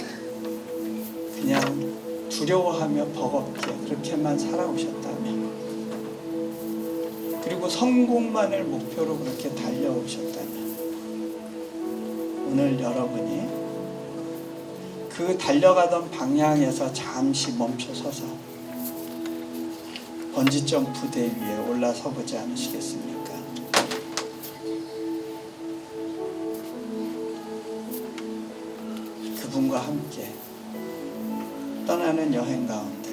그냥 두려워하며 버겁게 그렇게만 살아오셨다면, 그리고 성공만을 목표로 그렇게 달려오셨다면, 오늘 여러분이 그 달려가던 방향에서 잠시 멈춰서서 번지점프대 위에 올라서 보지 않으시겠습니까? 그분과 함께 떠나는 여행 가운데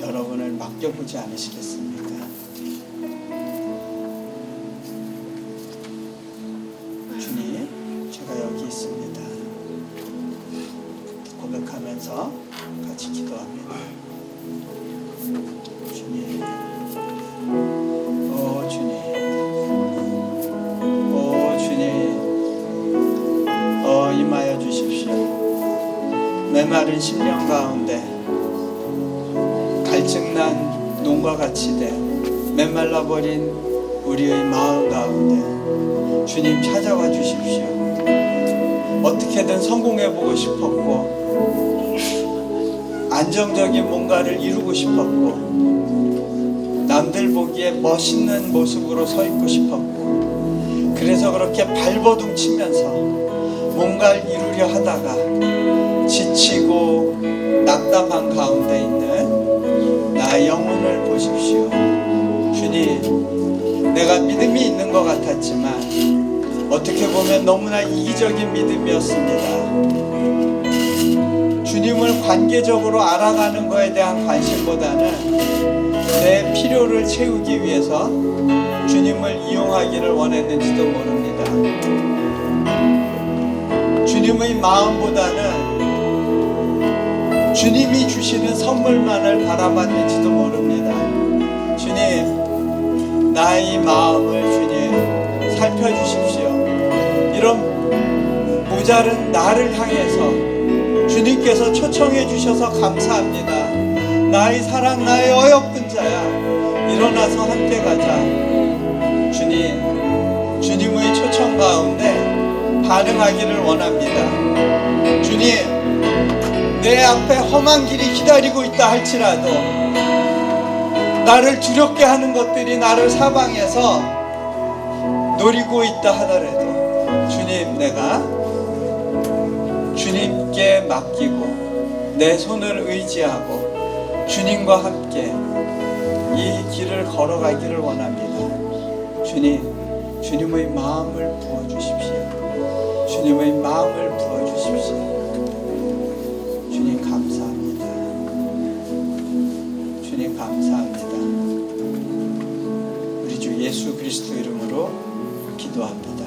여러분을 맡겨보지 않으시겠습니까? 주님, 제가 여기 있습니다. 고백하면서 같이 기도합니다. 주님, 오 주님, 오 주님, 임하여 주십시오. 메마른 심령 가운데 갈증난 농과 같이 돼 메말라버린 우리의 마음 가운데 주님 찾아와 주십시오. 어떻게든 성공해보고 싶었고 안정적인 뭔가를 이루고 싶었고 남들 보기에 멋있는 모습으로 서 있고 싶었고 그래서 그렇게 발버둥 치면서 뭔가를 이루려 하다가 지치고 낙담한 가운데 있는 나의 영혼을 보십시오. 주님, 내가 믿음이 있는 것 같았지만 어떻게 보면 너무나 이기적인 믿음이었습니다. 주님을 관계적으로 알아가는 것에 대한 관심보다는 내 필요를 채우기 위해서 주님을 이용하기를 원했는지도 모릅니다. 주님의 마음보다는 주님이 주시는 선물만을 바라봤는지도 모릅니다. 주님, 나의 마음을 주님 살펴주십시오. 이런 모자른 나를 향해서 주님께서 초청해 주셔서 감사합니다. 나의 사랑, 나의 어여쁜 자야, 일어나서 함께 가자. 주님, 주님의 초청 가운데 반응하기를 원합니다. 주님, 내 앞에 험한 길이 기다리고 있다 할지라도 나를 두렵게 하는 것들이 나를 사방에서 노리고 있다 하더라도 주님, 내가 주님께 맡기고 내 손을 의지하고 주님과 함께 이 길을 걸어가기를 원합니다. 주님, 주님의 마음을 부어주십시오. 주님의 마음을 부어주십시오. 주님 감사합니다. 주님 감사합니다. 우리 주 예수 그리스도 이름으로 기도합니다.